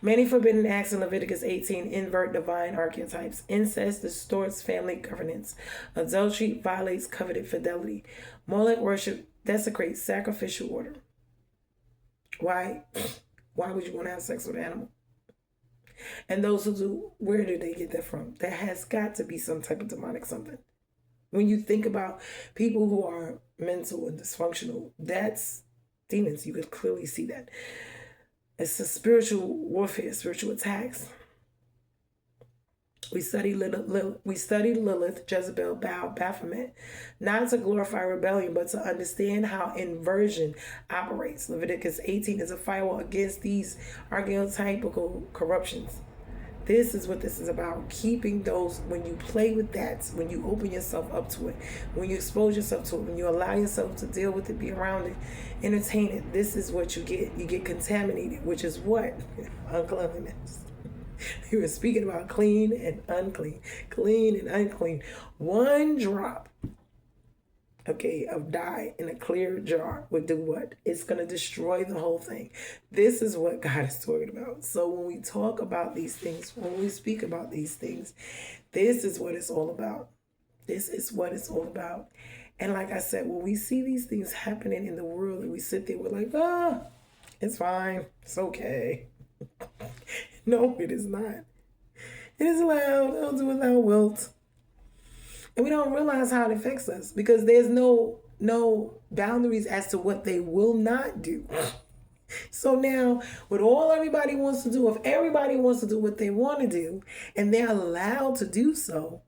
Many forbidden acts in Leviticus 18 invert divine archetypes. Incest distorts family governance. Adultery violates covenant fidelity. Molech worship desecrates sacrificial order. Why? Why would you want to have sex with an animal? And those who do, where did they get that from? There has got to be some type of demonic something. When you think about people who are mental and dysfunctional, that's demons. You could clearly see that. It's a spiritual warfare, spiritual attacks. We study Lilith, Jezebel, Baal, Baphomet, not to glorify rebellion, but to understand how inversion operates. Leviticus 18 is a firewall against these archetypical corruptions. This is what this is about. Keeping those, when you play with that, when you open yourself up to it, when you expose yourself to it, when you allow yourself to deal with it, be around it, entertain it, this is what you get. You get contaminated, which is what? Uncleanliness. We were speaking about clean and unclean. Clean and unclean. One drop, okay, of dye in a clear jar would do what? It's going to destroy the whole thing. This is what God is talking about. So when we talk about these things, when we speak about these things, this is what it's all about. This is what it's all about. And like I said, when we see these things happening in the world and we sit there, we're like, it's fine. It's okay. No, it is not. It is allowed. I'll do it thou wilt. And we don't realize how it affects us because there's no boundaries as to what they will not do. So now, what everybody wants to do, if everybody wants to do what they want to do, and they're allowed to do so,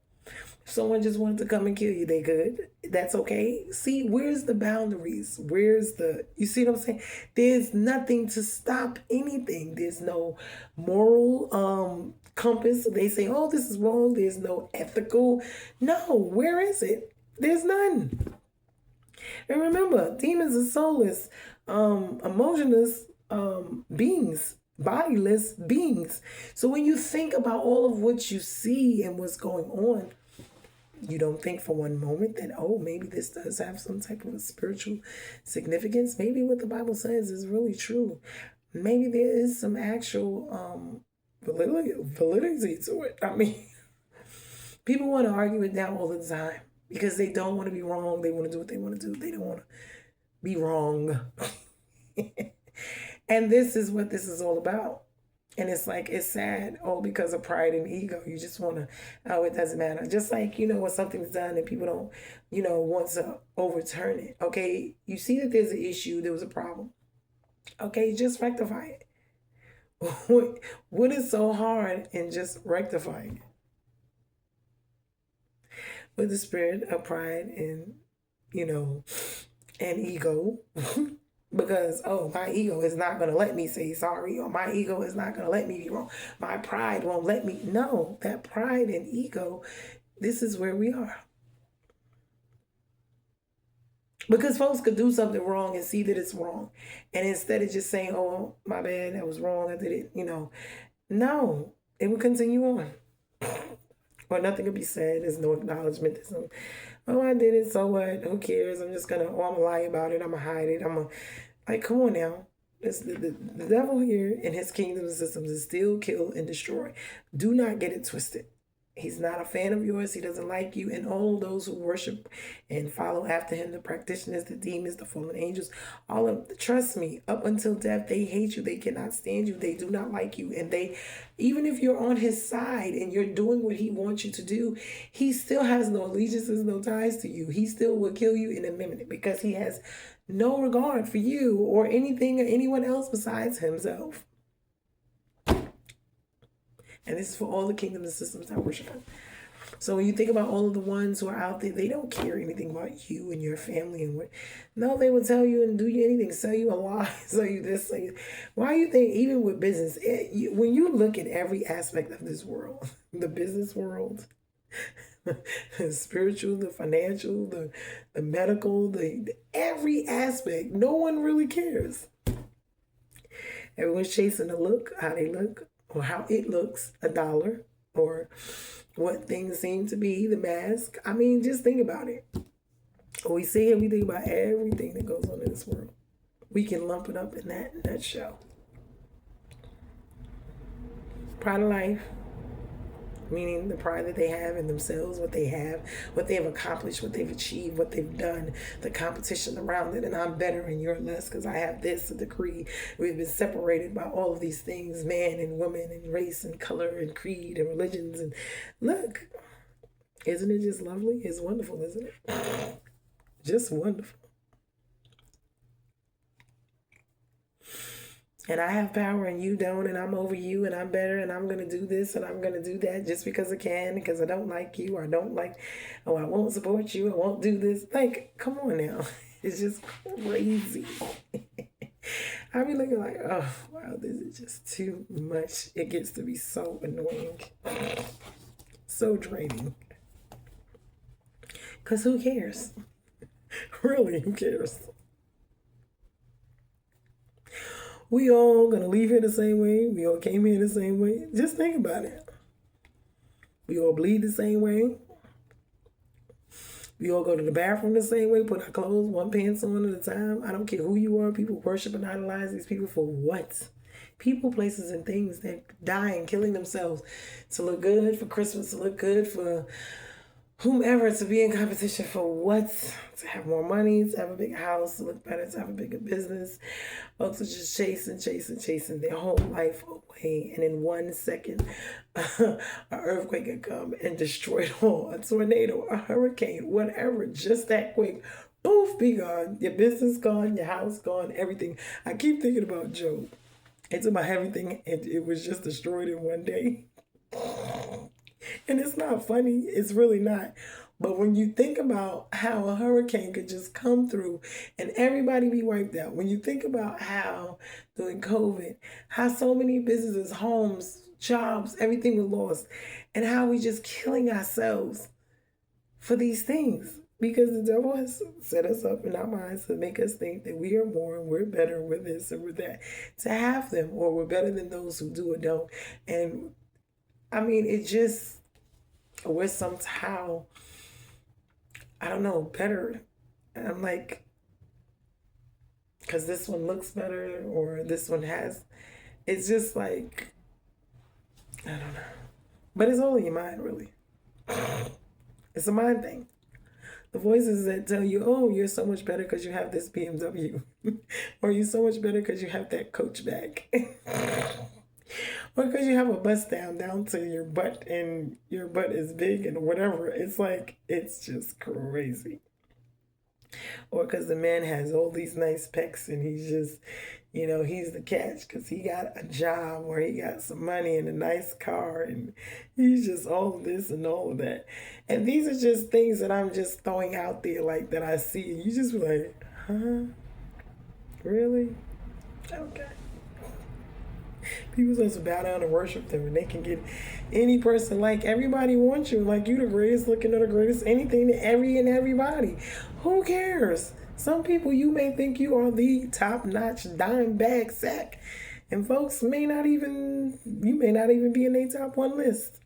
if someone just wanted to come and kill you, they could. That's okay. See, where's the boundaries? You see what I'm saying? There's nothing to stop anything. There's no moral compass. They say, oh, this is wrong. There's no ethical. No, where is it? There's none. And remember, demons are soulless, emotionless beings, bodiless beings. So when you think about all of what you see and what's going on, you don't think for one moment that, oh, maybe this does have some type of a spiritual significance. Maybe what the Bible says is really true. Maybe there is some actual validity to it. I mean, people want to argue it down all the time because they don't want to be wrong. They want to do what they want to do. They don't want to be wrong. And this is what this is all about. And it's like, it's sad, all because of pride and ego. You just want to, it doesn't matter. Just like, when something's done and people don't, want to overturn it. Okay, you see that there's an issue, there was a problem. Okay, just rectify it. What is so hard in just rectifying it? With the spirit of pride and, and ego. Because, my ego is not going to let me say sorry, or my ego is not going to let me be wrong. My pride won't let me. No, that pride and ego, this is where we are. Because folks could do something wrong and see that it's wrong. And instead of just saying, oh, my bad, that was wrong, I did it, No, it will continue on. Or nothing could be said. There's no acknowledgement. There's no, I did it, so what? Who cares? I'm just going to, I'm going to lie about it. I'm going to hide it. Come on now. It's the devil here in his kingdom and systems is still kill and destroy. Do not get it twisted. He's not a fan of yours. He doesn't like you. And all those who worship and follow after him, the practitioners, the demons, the fallen angels, all of them, trust me, up until death, they hate you. They cannot stand you. They do not like you. And even if you're on his side and you're doing what he wants you to do, he still has no allegiances, no ties to you. He still will kill you in a minute because he has no regard for you or anything or anyone else besides himself. And this is for all the kingdoms and systems that worship him. So when you think about all of the ones who are out there, they don't care anything about you and your family and what. No, they will tell you and do you anything, sell you a lie, sell you this, sell you. Why you think even with business, when you look at every aspect of this world, the business world, the spiritual, the financial, the medical, every aspect, no one really cares. Everyone's chasing the look, how they look, or how it looks, a dollar, or what things seem to be, the mask. I mean, just think about it. When we see it, we think about everything that goes on in this world. We can lump it up in that nutshell. Pride of life, meaning the pride that they have in themselves, what they have accomplished, what they've achieved, what they've done, the competition around it, and I'm better and you're less because I have this, a decree. We've been separated by all of these things, man and woman and race and color and creed and religions. And look, isn't it just lovely? It's wonderful, isn't it? Just wonderful. And I have power and you don't, and I'm over you and I'm better and I'm going to do this and I'm going to do that just because I can, because I don't like you or I don't like, I won't support you, I won't do this. Like, come on now. It's just crazy. I be looking like, oh, wow, this is just too much. It gets to be so annoying, so draining. Because who cares? Really, who cares? We all gonna leave here the same way. We all came here the same way. Just think about it. We all bleed the same way. We all go to the bathroom the same way, put our clothes one pants on at a time. I don't care who you are. People worship and idolize these people for what? People, places, and things that die and killing themselves to look good for Christmas, to look good for whomever, to be in competition for what? To have more money, to have a big house, to look better, to have a bigger business. Folks are just chasing their whole life away. And in 1 second, an earthquake could come and destroy it all. A tornado, a hurricane, whatever, just that quick. Poof, be gone. Your business gone, your house gone, everything. I keep thinking about Job. It's about everything, and it was just destroyed in one day. And it's not funny. It's really not. But when you think about how a hurricane could just come through and everybody be wiped out, when you think about how during COVID, how so many businesses, homes, jobs, everything was lost, and how we just killing ourselves for these things. Because the devil has set us up in our minds to make us think that we are more and we're better, we're this and we're that, to have them, or we're better than those who do or don't. And I mean, it just, we're somehow, I don't know, better. And I'm like, because this one looks better or this one has, it's just like, I don't know. But it's all in your mind, really. It's a mind thing. The voices that tell you, oh, you're so much better because you have this BMW. Or you're so much better because you have that Coach bag. Or because you have a bust down to your butt and your butt is big and whatever. It's like, it's just crazy. Or because the man has all these nice pecs and he's just, he's the catch because he got a job or he got some money and a nice car and he's just all of this and all of that. And these are just things that I'm just throwing out there like that I see. And you just be like, huh? Really? Okay. People supposed to bow down and worship them, and they can get any person. Like, everybody wants you, like you the greatest, looking at the greatest, anything to everybody. Who cares? Some people, you may think you are the top-notch dime bag sack, and folks you may not even be in their top one list.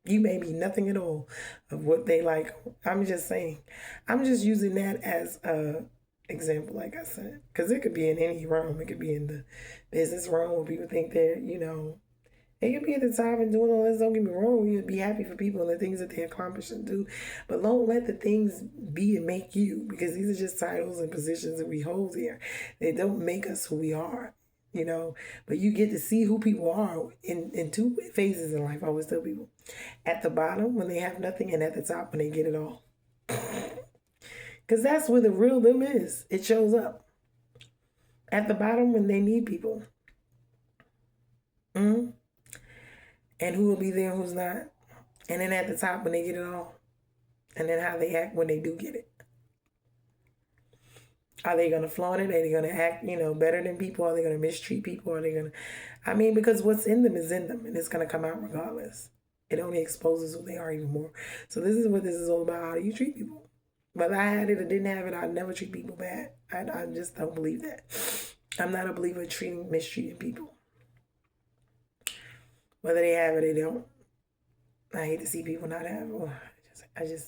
You may be nothing at all of what they like. I'm just saying. I'm just using that as a example, like I said, because it could be in any realm. It could be in the business realm where people think they're, they could be at the top and doing all this. Don't get me wrong. You'd be happy for people and the things that they accomplish and do, but don't let the things be and make you, because these are just titles and positions that we hold here. They don't make us who we are, but you get to see who people are in two phases in life. I always tell people, at the bottom when they have nothing, and at the top when they get it all. Because that's where the real them is. It shows up. At the bottom when they need people. Mm-hmm. And who will be there and who's not. And then at the top when they get it all. And then how they act when they do get it. Are they going to flaunt it? Are they going to act, better than people? Are they going to mistreat people? Are they going to... because what's in them is in them. And it's going to come out regardless. It only exposes who they are even more. So this is what this is all about. How do you treat people? Whether I had it or didn't have it, I'd never treat people bad. I just don't believe that. I'm not a believer in mistreating people. Whether they have it or they don't. I hate to see people not have it.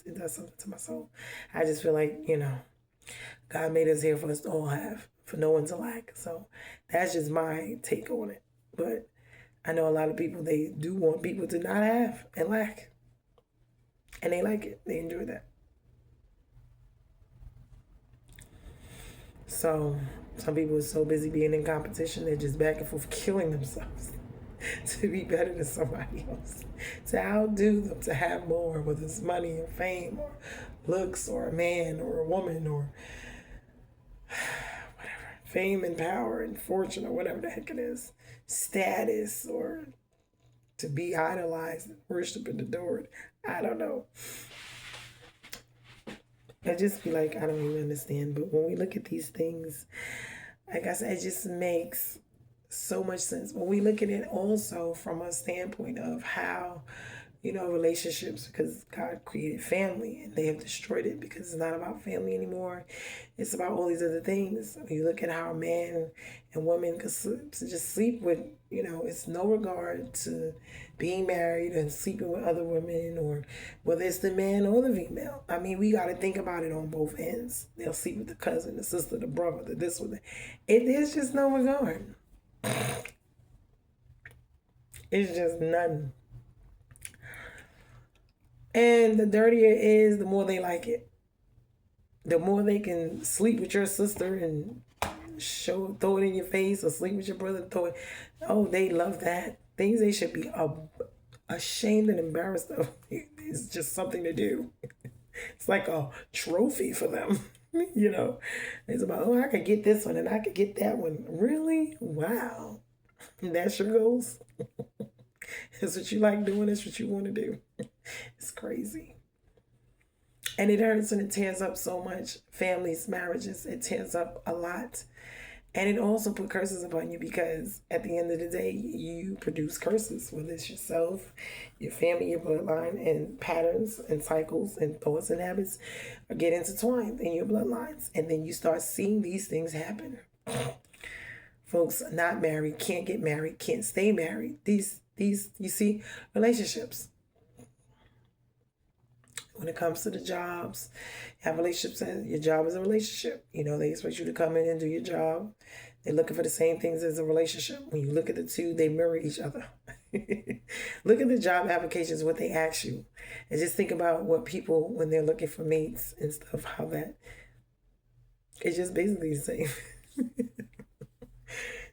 It does something to my soul. I just feel like, God made us here for us to all have, for no one to lack. So that's just my take on it. But I know a lot of people, they do want people to not have and lack. And they like it. They enjoy that. So some people are so busy being in competition, they're just back and forth killing themselves to be better than somebody else, to outdo them, to have more, whether it's money or fame or looks or a man or a woman or whatever, fame and power and fortune or whatever the heck it is, status, or to be idolized, worshipped and adored. I don't know. I just be like, I don't even understand. But when we look at these things, like I said, it just makes so much sense. When we look at it also from a standpoint of how, relationships, because God created family and they have destroyed it because it's not about family anymore. It's about all these other things. When you look at how a man and woman could just sleep with, it's no regard to being married and sleeping with other women, or whether it's the man or the female. I mean, we got to think about it on both ends. They'll sleep with the cousin, the sister, the brother, the this one. There's just no regard. It's just none. And the dirtier it is, the more they like it. The more they can sleep with your sister and throw it in your face, or sleep with your brother, throw it. Oh, they love that. Things they should be ashamed and embarrassed of. It's just something to do. It's like a trophy for them. It's about, oh, I could get this one and I could get that one. Really? Wow. That's your goals? That's what you like doing. That's what you want to do. It's crazy. And it hurts and it tears up so much. Families, marriages, it tears up a lot. And it also put curses upon you, because at the end of the day, you produce curses, whether it's yourself, your family, your bloodline, and patterns and cycles and thoughts and habits get intertwined in your bloodlines. And then you start seeing these things happen. Folks not married, can't get married, can't stay married. These you see, relationships. When it comes to the jobs, have relationships, and your job is a relationship. They expect you to come in and do your job. They're looking for the same things as a relationship. When you look at the two, they mirror each other. Look at the job applications, what they ask you. And just think about what people, when they're looking for mates and stuff, how that, it's just basically the same.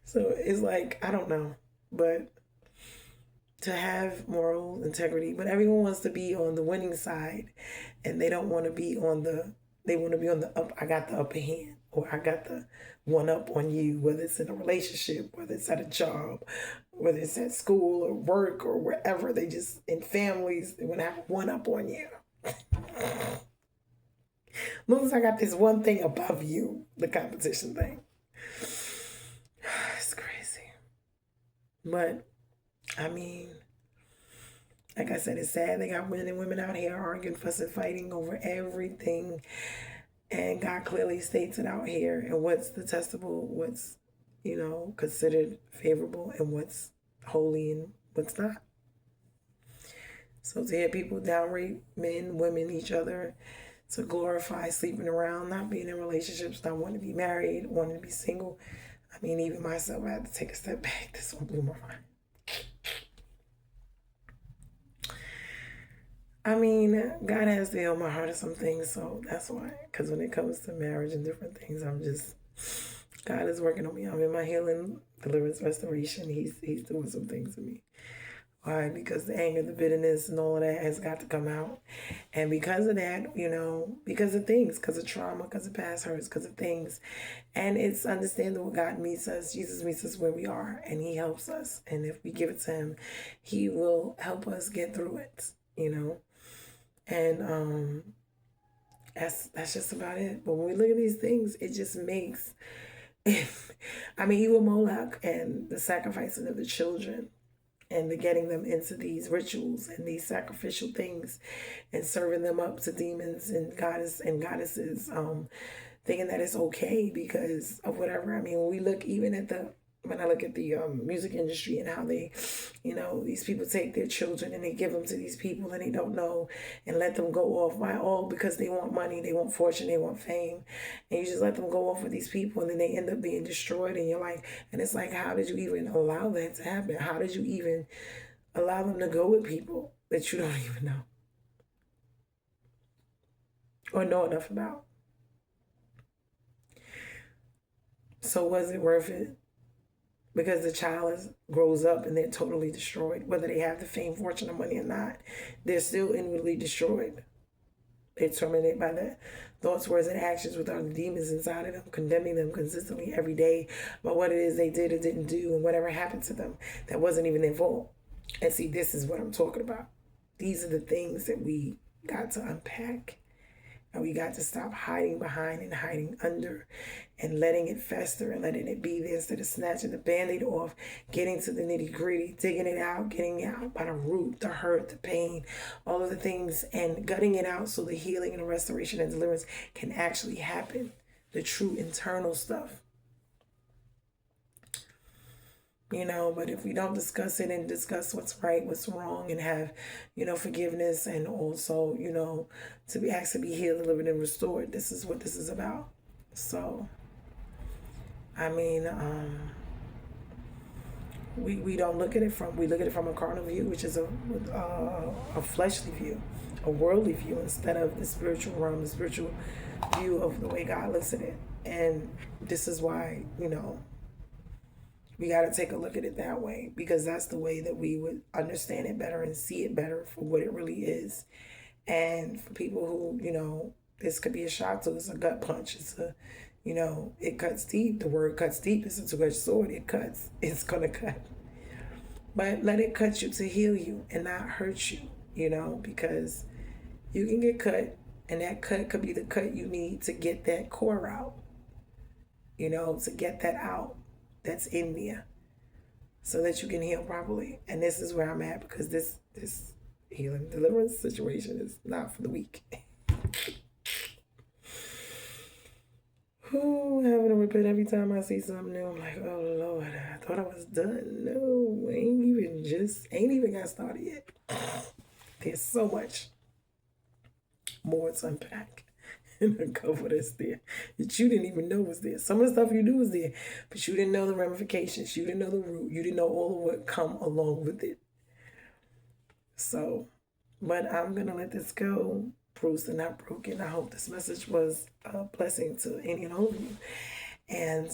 So it's like, I don't know. But to have moral integrity, but everyone wants to be on the winning side, and they don't want to be they want to be on the up. I got the upper hand, or I got the one up on you, whether it's in a relationship, whether it's at a job, whether it's at school or work or wherever. They just, in families, they want to have one up on you. As long as I got this one thing above you, the competition thing. It's crazy. But I mean, like I said, it's sad they got men and women out here arguing, fussing, fighting over everything. And God clearly states it out here. And what's detestable, what's, considered favorable, and what's holy and what's not. So to hear people downrate men, women, each other, to glorify sleeping around, not being in relationships, not wanting to be married, wanting to be single. I mean, even myself, I had to take a step back. This one blew my mind. I mean, God has to heal my heart of some things, so that's why. Because when it comes to marriage and different things, God is working on me. I'm in my healing, deliverance, restoration. He's doing some things to me. Why? Because the anger, the bitterness, and all of that has got to come out. And because of that, because of things, because of trauma, because of past hurts, because of things. And it's understandable. God meets us. Jesus meets us where we are, and he helps us. And if we give it to him, he will help us get through it, And that's just about it. But when we look at these things, it just makes, even Moloch and the sacrificing of the children and the getting them into these rituals and these sacrificial things and serving them up to demons and goddesses, thinking that it's okay because of whatever. When we look even at when I look at the music industry and how they, these people take their children and they give them to these people and they don't know, and let them go off by all because they want money, they want fortune, they want fame. And you just let them go off with these people, and then they end up being destroyed. And you're like, and it's like, how did you even allow that to happen? How did you even allow them to go with people that you don't even know or know enough about? So was it worth it? Because the child grows up and they're totally destroyed. Whether they have the fame, fortune, or money or not, they're still inwardly destroyed. They're tormented by the thoughts, words, and actions with all the demons inside of them, condemning them consistently every day about what it is they did or didn't do and whatever happened to them that wasn't even their fault. And see, this is what I'm talking about. These are the things that we got to unpack And we got to stop hiding behind and hiding under and letting it fester and letting it be there instead of snatching the band-aid off, getting to the nitty-gritty, digging it out, getting it out by the root, the hurt, the pain, all of the things, and gutting it out so the healing and the restoration and deliverance can actually happen. The true internal stuff. But if we don't discuss it and discuss what's right, what's wrong, and have, forgiveness, and also, to be asked to be healed, delivered, and restored, this is what this is about. So, I mean, we don't look at it we look at it from a carnal view, which is a fleshly view, a worldly view, instead of the spiritual realm, the spiritual view of the way God looks at it. And this is why, we got to take a look at it that way, because that's the way that we would understand it better and see it better for what it really is. And for people who, this could be a shock to, it's a gut punch. It's it cuts deep. The word cuts deep. It's a two-edged sword. It cuts. It's going to cut. But let it cut you to heal you and not hurt you, because you can get cut, and that cut could be the cut you need to get that core out, to get that out that's in there, so that you can heal properly. And this is where I'm at, because this healing deliverance situation is not for the weak. Having to repent every time I see something new. I'm like, oh Lord, I thought I was done. No, ain't even got started yet. There's so much more to unpack in the cover that's there that you didn't even know was there. Some of the stuff you knew was there, but you didn't know the ramifications. You didn't know the root. You didn't know all of what come along with it. So, but I'm going to let this go. Bruised and not broken. I hope this message was a blessing to any and all of you. And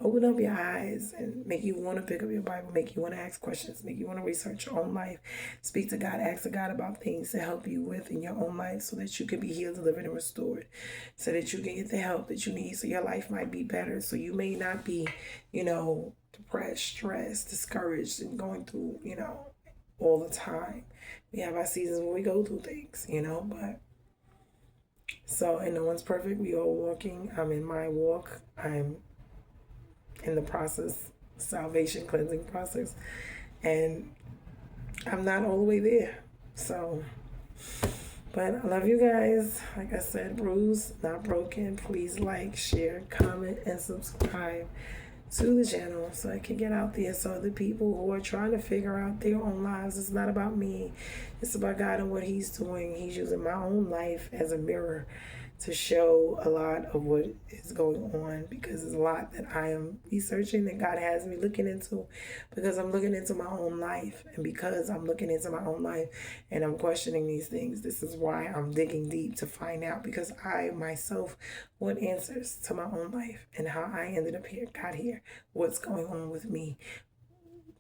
open up your eyes and make you want to pick up your Bible, make you want to ask questions, make you want to research your own life, speak to God, ask to God about things to help you with in your own life, so that you can be healed, delivered, and restored, so that you can get the help that you need, so your life might be better, so you may not be, depressed, stressed, discouraged, and going through, all the time. We have our seasons when we go through things, but so, and no one's perfect. We all walking. I'm in my walk. I'm in the process, salvation, cleansing process. And I'm not all the way there. So, but I love you guys. Like I said, bruised, not broken. Please like, share, comment, and subscribe to the channel so I can get out there, so the people who are trying to figure out their own lives, it's not about me, it's about God and what He's doing. He's using my own life as a mirror to show a lot of what is going on, because there's a lot that I am researching that God has me looking into, because I'm looking into my own life. And because I'm looking into my own life and I'm questioning these things, this is why I'm digging deep to find out, because I myself want answers to my own life and how I ended up here, got here, what's going on with me,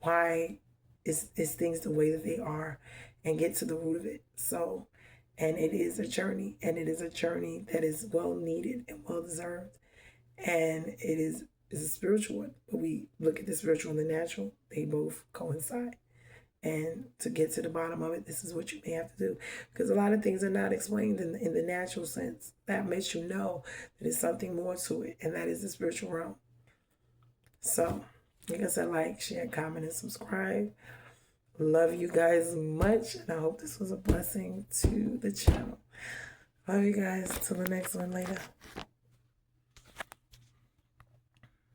why is things the way that they are, and get to the root of it. So, and it is a journey, and it is a journey that is well needed and well deserved. And it is a spiritual one. But we look at the spiritual and the natural, they both coincide. And to get to the bottom of it, this is what you may have to do. Because a lot of things are not explained in the natural sense. That makes you know that there's something more to it, and that is the spiritual realm. So, like I said, like, share, comment, and subscribe. Love you guys much, and I hope this was a blessing to the channel. Love you guys. Till the next one. Later.